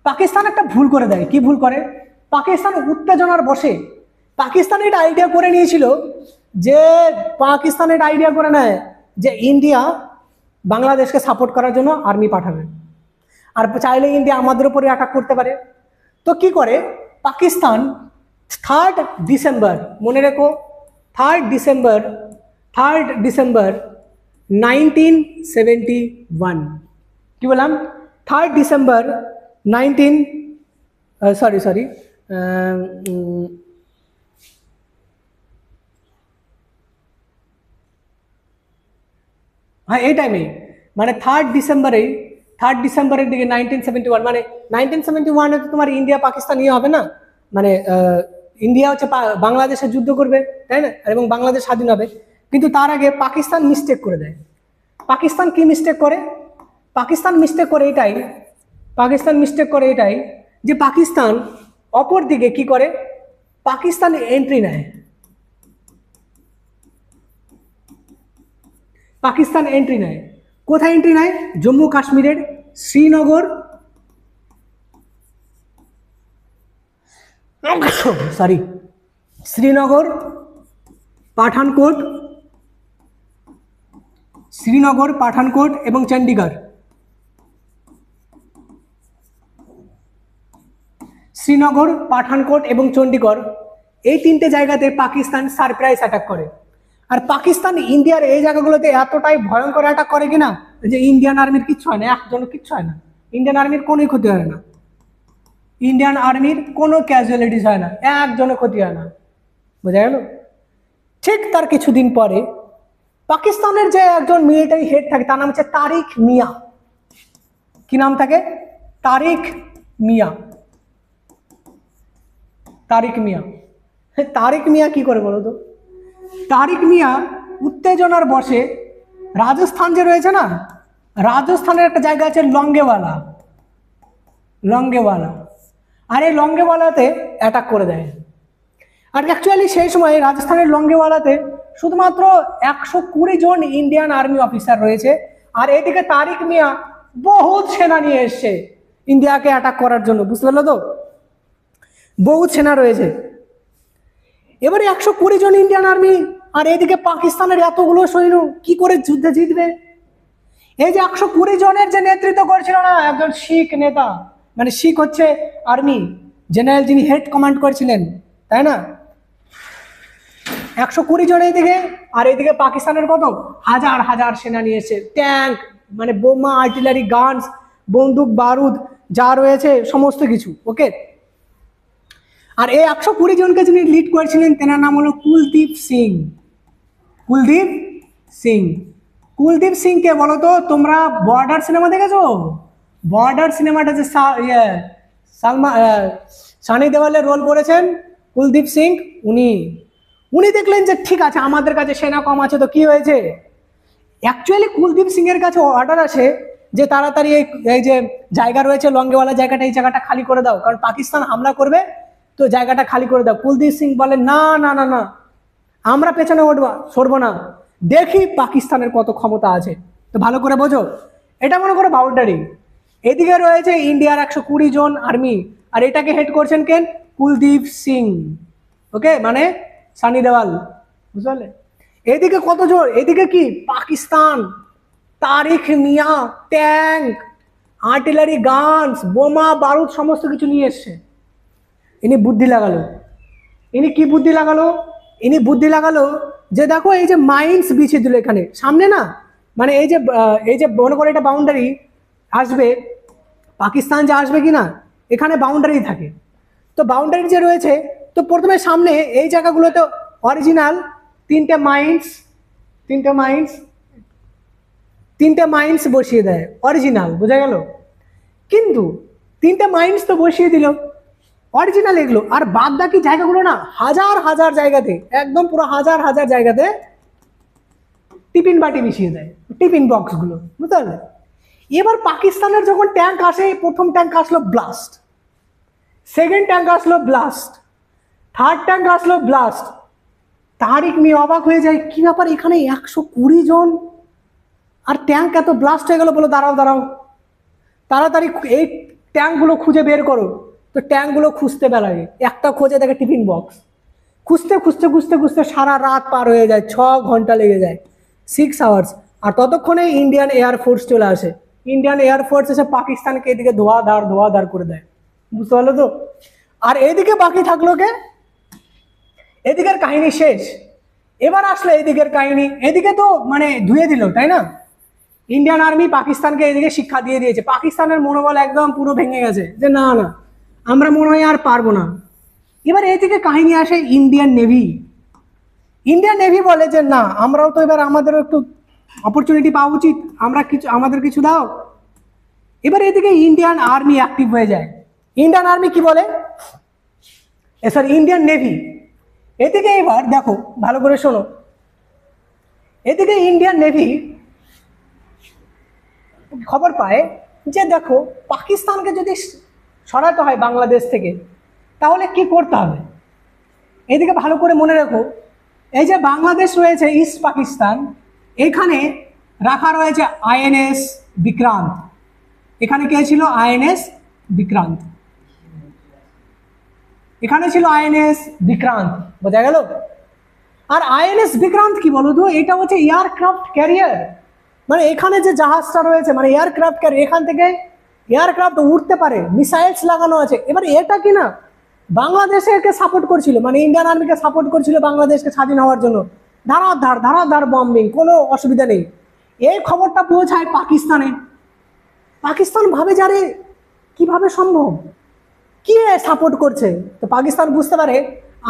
পাকিস্তান একটা ভুল করে দেয়। কি ভুল করে? পাকিস্তান উত্তেজনার বসে পাকিস্তান এটা আইডিয়া করে নিয়েছিল যে ইন্ডিয়া বাংলাদেশকে সাপোর্ট করার জন্য আর্মি পাঠাবে, আর চাইলে ইন্ডিয়া আমাদের উপরে অ্যাটাক করতে পারে। তো কি করে পাকিস্তান 3rd ডিসেম্বর, মনে রেখো 3rd ডিসেম্বর 1971, কি বললাম? 3rd ডিসেম্বর 19 হ্যাঁ এই টাইমেই, মানে 3rd ডিসেম্বরের দিকে 1971, মানে 1971 তোমার ইন্ডিয়া পাকিস্তান ইয়ে হবে না, মানে ইন্ডিয়া হচ্ছে বাংলাদেশে যুদ্ধ করবে, তাই না, এবং বাংলাদেশ স্বাধীন হবে। কিন্তু তার আগে পাকিস্তান মিস্টেক করে দেয়। পাকিস্তান কি মিস্টেক করে? পাকিস্তান মিস্টেক করে এটাই যে পাকিস্তান অপর দিকে কি করে, পাকিস্তান এন্ট্রি নেয়, কোথায় এন্ট্রি নেয়, জম্মু কাশ্মীরের শ্রীনগর শ্রীনগর, পাঠানকোট এবং চণ্ডীগড়। শ্রীনগর, পাঠানকোট এবং চণ্ডীগড় এই তিনটে জায়গাতে পাকিস্তান সারপ্রাইজ অ্যাটাক করে। আর পাকিস্তান ইন্ডিয়ার এই জায়গাগুলোতে এতটাই ভয়ঙ্কর অ্যাটাক করে কিনা যে ইন্ডিয়ান আর্মির কিচ্ছু হয় না, একজনের কিচ্ছু হয় না, ইন্ডিয়ান আর্মির কোনোই ক্ষতি হয় না, ইন্ডিয়ান আর্মির কোনো ক্যাজুয়ালিটিস হয় না, একজনের ক্ষতি হয় না। বোঝা গেল? ঠিক তার কিছুদিন পরে পাকিস্তানের যে একজন মিলিটারি হেড থাকে তার নাম হচ্ছে তারিক মিয়া। কি নাম থাকে? তারিক মিয়া। তারিক মিয়া কি করে বলো তো? তারিক মিয়া উত্তেজনার বশে রাজস্থান যে রয়েছে না, রাজস্থানের একটা জায়গা আছে লঙ্গেওয়ালা, আর এই লঙ্গেওয়ালাতে অ্যাটাক করে দেয়। আর অ্যাকচুয়ালি সেই সময় রাজস্থানের লঙ্গেওয়ালাতে শুধুমাত্র 120 জন ইন্ডিয়ান আর্মি অফিসার রয়েছে, আর এদিকে তারিক মিয়া বহুত সেনা নিয়ে এসছে ইন্ডিয়াকে অ্যাটাক করার জন্য। বুঝতে পারলো তো? বহুত সেনা রয়েছে। এবারে 120 জন ইন্ডিয়ান আর্মি, আর এদিকে পাকিস্তানের এতগুলো সৈন্য, কি করে যুদ্ধে জিতবে? এই যে 120 জনের যে নেতৃত্ব করছিল না একজন শিখ নেতা, মানে শিখ হচ্ছে আর্মি জেনারেল, যিনি হেড কমান্ড করেছিলেন, তাই না? 120 জন এইদিকে, আর এইদিকে পাকিস্তানের কত হাজার হাজার সেনা নিয়ে এসেছে, ট্যাঙ্ক, মানে বোমা, আর্টিলারি, গানস, বন্দুক, বারুদ যা রয়েছে সমস্ত কিছু। ওকে, আর এই 120 জনকে যিনি লিড করেছিলেন তেনার নাম হলো কুলদীপ সিং। কে বলো তো? তোমরা বর্ডার সিনেমা দেখেছো? বর্ডার সিনেমাটা যে সানি দেওয়ালের রোল করেছেন কুলদীপ সিং, উনি দেখলেন যে ঠিক আছে আমাদের কাছে সেনা কম আছে, তো কি হয়েছে, অ্যাকচুয়ালি কুলদীপ সিং এর কাছে অর্ডার আসে যে তাড়াতাড়ি এই যে জায়গা রয়েছে লঙ্গেওয়ালা জায়গাটা, এই জায়গাটা খালি করে দাও, কারণ পাকিস্তান হামলা করবে, তো জায়গাটা খালি করে দাও। কুলদীপ সিং বলে না না না না, আমরা পেছনে সরবো না, দেখি পাকিস্তানের কত ক্ষমতা আছে। তো ভালো করে বোঝো, এটা মনে করো বাউন্ডারি, এদিকে রয়েছে ইন্ডিয়ার 120 জন আর্মি, আর এটাকে হেড করছেন কেন? কুলদীপ সিং। ওকে, মানে সানি দেওয়াল। বুঝতে পারলে? এদিকে কত জোর, এদিকে কি পাকিস্তান, তারিক মিয়া ট্যাঙ্ক, আর্টিলারি, গানস, বোমা, বারুদ সমস্ত কিছু নিয়ে এসছে। ইনি বুদ্ধি লাগালো। ইনি কি বুদ্ধি লাগালো? ইনি বুদ্ধি লাগালো যে দেখো এই যে মাইন্স বিছিয়ে দিল এখানে সামনে না, মানে এই যে মনে করে এটা বাউন্ডারি আসবে, পাকিস্তান যে আসবে কি না, এখানে বাউন্ডারি থাকে, তো বাউন্ডারি যে রয়েছে, তো প্রথমে সামনে এই জায়গাগুলোতে অরিজিনাল তিনটে মাইন্স বসিয়ে দেয় অরিজিনাল। বোঝা গেল? কিন্তু 3টে মাইন্স তো বসিয়ে দিল অরিজিনাল এগুলো, আর বাদ বাকি জায়গাগুলো না হাজার হাজার জায়গাতে, একদম পুরো হাজার হাজার জায়গাতে টিফিন বাটি মিশিয়ে দেয়, টিফিন বক্সগুলো। বুঝতে পারলে? এবার পাকিস্তানের যখন ট্যাঙ্ক আসে, প্রথম ট্যাঙ্ক আসলো ব্লাস্ট, সেকেন্ড ট্যাঙ্ক আসলো ব্লাস্ট, থার্ড ট্যাঙ্ক আসলো ব্লাস্ট। তারিক মিয়া অবাক হয়ে যায়, কি ব্যাপার, এখানে 120 জন আর ট্যাঙ্ক এত ব্লাস্ট হয়ে গেল। বলো দাঁড়াও তাড়াতাড়ি এই ট্যাঙ্কগুলো খুঁজে বের করো। তো ট্যাঙ্কগুলো খুঁজতে বেলায়, একটা খোঁজে দেখে টিফিন বক্স, খুঁজতে সারা রাত পার হয়ে যায়, 6 ঘন্টা লেগে যায়, 6 আওয়ার্স। আর ততক্ষণে ইন্ডিয়ান এয়ারফোর্স চলে আসে। ইন্ডিয়ান এয়ারফোর্স এসে পাকিস্তানকে এদিকে ধোয়াধার করে দেয়। বুঝতে পারলো তো? আর এদিকে বাকি থাকলো কে? এদিকের কাহিনী শেষ। এবার আসলে এদিকের কাহিনী, এদিকে তো মানে ধুয়ে দিল, তাই না? ইন্ডিয়ান আর্মি পাকিস্তানকে এদিকে শিক্ষা দিয়ে দিয়েছে, পাকিস্তানের মনোবল একদম পুরো ভেঙে গেছে যে না না, আমরা মনে হয় আর পারবো না। এবার এদিকে কাহিনী আসে ইন্ডিয়ান নেভি বলে যে না, আমরাও তো এবার আমাদেরও একটু অপরচুনিটি পাওয়া উচিত, আমাদের কিছু দাও। এবার এদিকে ইন্ডিয়ান আর্মি অ্যাক্টিভ হয়ে যায়। ইন্ডিয়ান আর্মি কি বলে, ইন্ডিয়ান নেভি। এদিকে এবার দেখো ভালো করে শোনো, এদিকে ইন্ডিয়ান নেভি খবর পায় যে দেখো পাকিস্তানকে যদি সরাতে হয় বাংলাদেশ থেকে তাহলে কি করতে হবে। এইদিকে ভালো করে মনে রাখো, এই যে বাংলাদেশ রয়েছে ইস্ট পাকিস্তান, এখানে রাখা রয়েছে আইএনএস বিক্রান্ত। এখানে কে ছিল? আইএনএস বিক্রান্ত। এখানে ছিল আইএনএস বিক্রান্ত, বোঝা গেল? আর আইএনএস বিক্রান্ত কি বলো তো, এটা হচ্ছে এয়ারক্রাফট ক্যারিয়ার। মানে এখানে যে জাহাজটা রয়েছে মানে এয়ারক্রাফট ক্যারিয়ার, এখান থেকে এয়ারক্রাফট উঠতে পারে, মিসাইলস লাগানো আছে। এবার এটা কি না বাংলাদেশকে সাপোর্ট করছিল, মানে ইন্ডিয়ান আর্মিকে সাপোর্ট করছিল বাংলাদেশকে স্বাধীন হওয়ার জন্য। ধারাধার বম্বিং, কোনো অসুবিধা নেই। এই খবরটা পৌঁছায় পাকিস্তানে। পাকিস্তান ভাবে যারে কিভাবে সম্ভব, কে সাপোর্ট করছে। তো পাকিস্তান বুঝতে পারে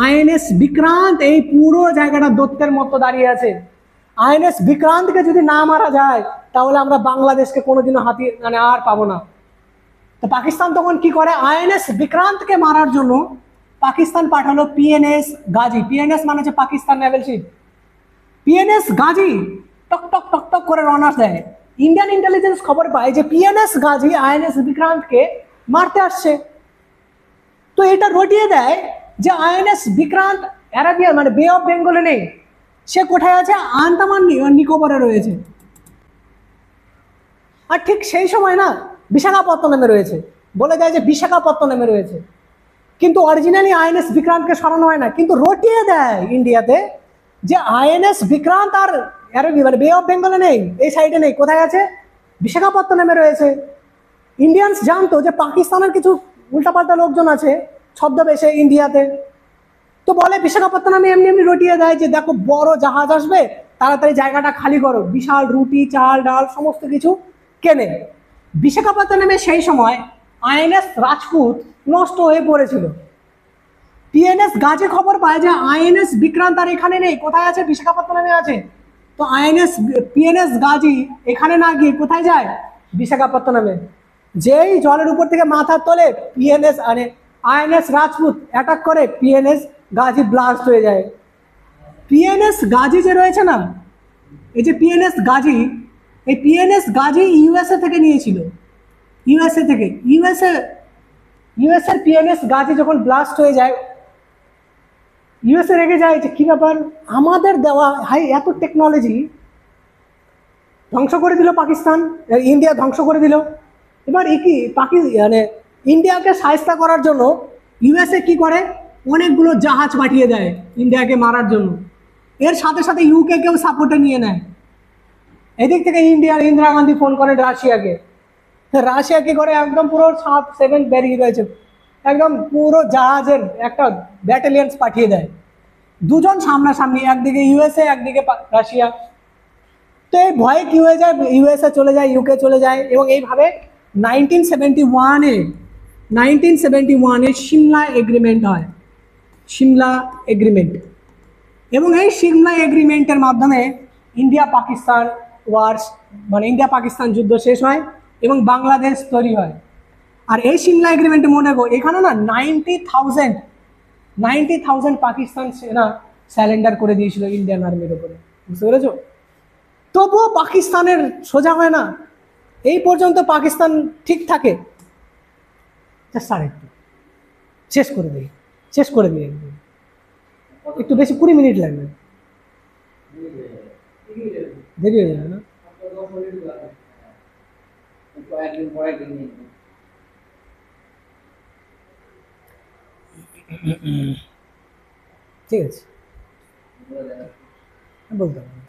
আইএনএস বিক্রান্ত এই পুরো জায়গাটা দত্তের মতো দাঁড়িয়ে আছে। আইএনএস বিক্রান্তকে যদি না মারা যায় তাহলে আমরা বাংলাদেশকে কোনোদিনও মানে আর পাবো না। তো পাকিস্তান তখন কি করে, আইএনএস বিক্রান্তকে মারার জন্য পাকিস্তান পাঠালো পিএনএস গাজী। পিএনএস মানে হচ্ছে Pakistan naval ship. PNS Ghazi টক টক টক টক করে রওনা দেয়। ইন্ডিয়ান ইন্টেলিজেন্স খবর পায় যে পিএনএস গাজী আইএনএস বিক্রান্তকে মারতে আসছে। তো এটা রটিয়ে দেয় যে আইএনএস বিক্রান্ত অ্যারাবিয়ান মানে বে অফ বেঙ্গলে নেই, সে কোথায় আছে? আন্দামান নিকোবরে রয়েছে। আর ঠিক সেই সময় না বিশাখাপত্তনমে রয়েছে, বলে দেয় যে বিশাখাপত্তনমে রয়েছে। কিন্তু অরিজিনালি আইএনএস বিক্রান্তকে সরানো হয় না, কিন্তু রটিয়ে দেয় ইন্ডিয়াতে যে আইএনএস বিক্রান্ত আর মানে বে অফ বেঙ্গলে নেই, এই সাইডে নেই, কোথায় আছে? বিশাখাপত্তনমে রয়েছে। ইন্ডিয়ানস জানতো যে পাকিস্তানের কিছু উল্টাপাল্টা লোকজন আছে ছদ্মবেশে ইন্ডিয়াতে। তো বলে বিশাখাপত্তনমে এমনি এমনি রটিয়ে দেয় যে দেখো বড় জাহাজ আসবে, তাড়াতাড়ি জায়গাটা খালি করো, বিশাল রুটি চাল ডাল সমস্ত কিছু কেনে। বিশাখাপত্তনমে সেই সময় আইএনএস রাজপুত নষ্ট হয়ে পড়েছিল। পিএনএস গাজী খবর পায় যে আইএনএস বিক্রান্ত আর এখানে নেই, কোথায় আছে? বিশাখাপত্তনমে আছে। তো পিএনএস গাজী এখানে না গিয়ে কোথায় যায়? বিশাখাপত্তনমে। যেই জলের উপর থেকে মাথা তোলে পিএনএস আইএনএস রাজপুত অ্যাটাক করে, পিএনএস গাজী ব্লাস্ট হয়ে যায়। পিএনএস গাজী যে রয়েছে না, এই যে পিএনএস গাজী, এই পিএনএস গাজী ইউএসএ থেকে নিয়েছিল। ইউএসএ থেকে ইউএসএর পিএনএস গাজী যখন ব্লাস্ট হয়ে যায়, ইউএসএ রেগে যায় যে কি ব্যাপার, আমাদের দেওয়া হাই এত টেকনোলজি ধ্বংস করে দিল পাকিস্তান, ইন্ডিয়া ধ্বংস করে দিল। এবার কি মানে ইন্ডিয়াকে সাহায্য করার জন্য ইউএসএ কি করে, অনেকগুলো জাহাজ পাঠিয়ে দেয় ইন্ডিয়াকে মারার জন্য। এর সাথে সাথে ইউকে কেও সাপোর্টে নিয়ে নেয়। এদিক থেকে ইন্দিরা গান্ধী ফোন করে রাশিয়াকে। রাশিয়া কি করে, একদম পুরো 7 বেরিয়ে রয়েছে, একদম পুরো জাহাজের একটা ব্যাটালিয়ন্স পাঠিয়ে দেয়। দুজন সামনাসামনি, একদিকে ইউএসএ একদিকে রাশিয়া। তো এই ভয়ে কি হয়ে যায়, ইউএসএ চলে যায়, ইউকে চলে যায়। এবং এইভাবে 1971-এ সিমলা এগ্রিমেন্ট হয়, সিমলা এগ্রিমেন্ট। এবং এই সিমলা এগ্রিমেন্টের মাধ্যমে ইন্ডিয়া পাকিস্তান মানে ইন্ডিয়া পাকিস্তান যুদ্ধ শেষ হয় এবং বাংলাদেশ তৈরি হয়। আর এই সিমলা এগ্রিমেন্টে মনে রাখো এখানে না 90,000 পাকিস্তান সেনা স্যারেন্ডার করে দিয়েছিল ইন্ডিয়ান আর্মির উপরে, বুঝতে পেরেছো? তবুও পাকিস্তানের সোজা হয় না, এই পর্যন্ত পাকিস্তান ঠিক থাকে। একটু শেষ করে দিই একটু বেশি 20 মিনিট লাগবে, দেরি হয়ে যাবে না? ঠিক আছে, বলতে হবে।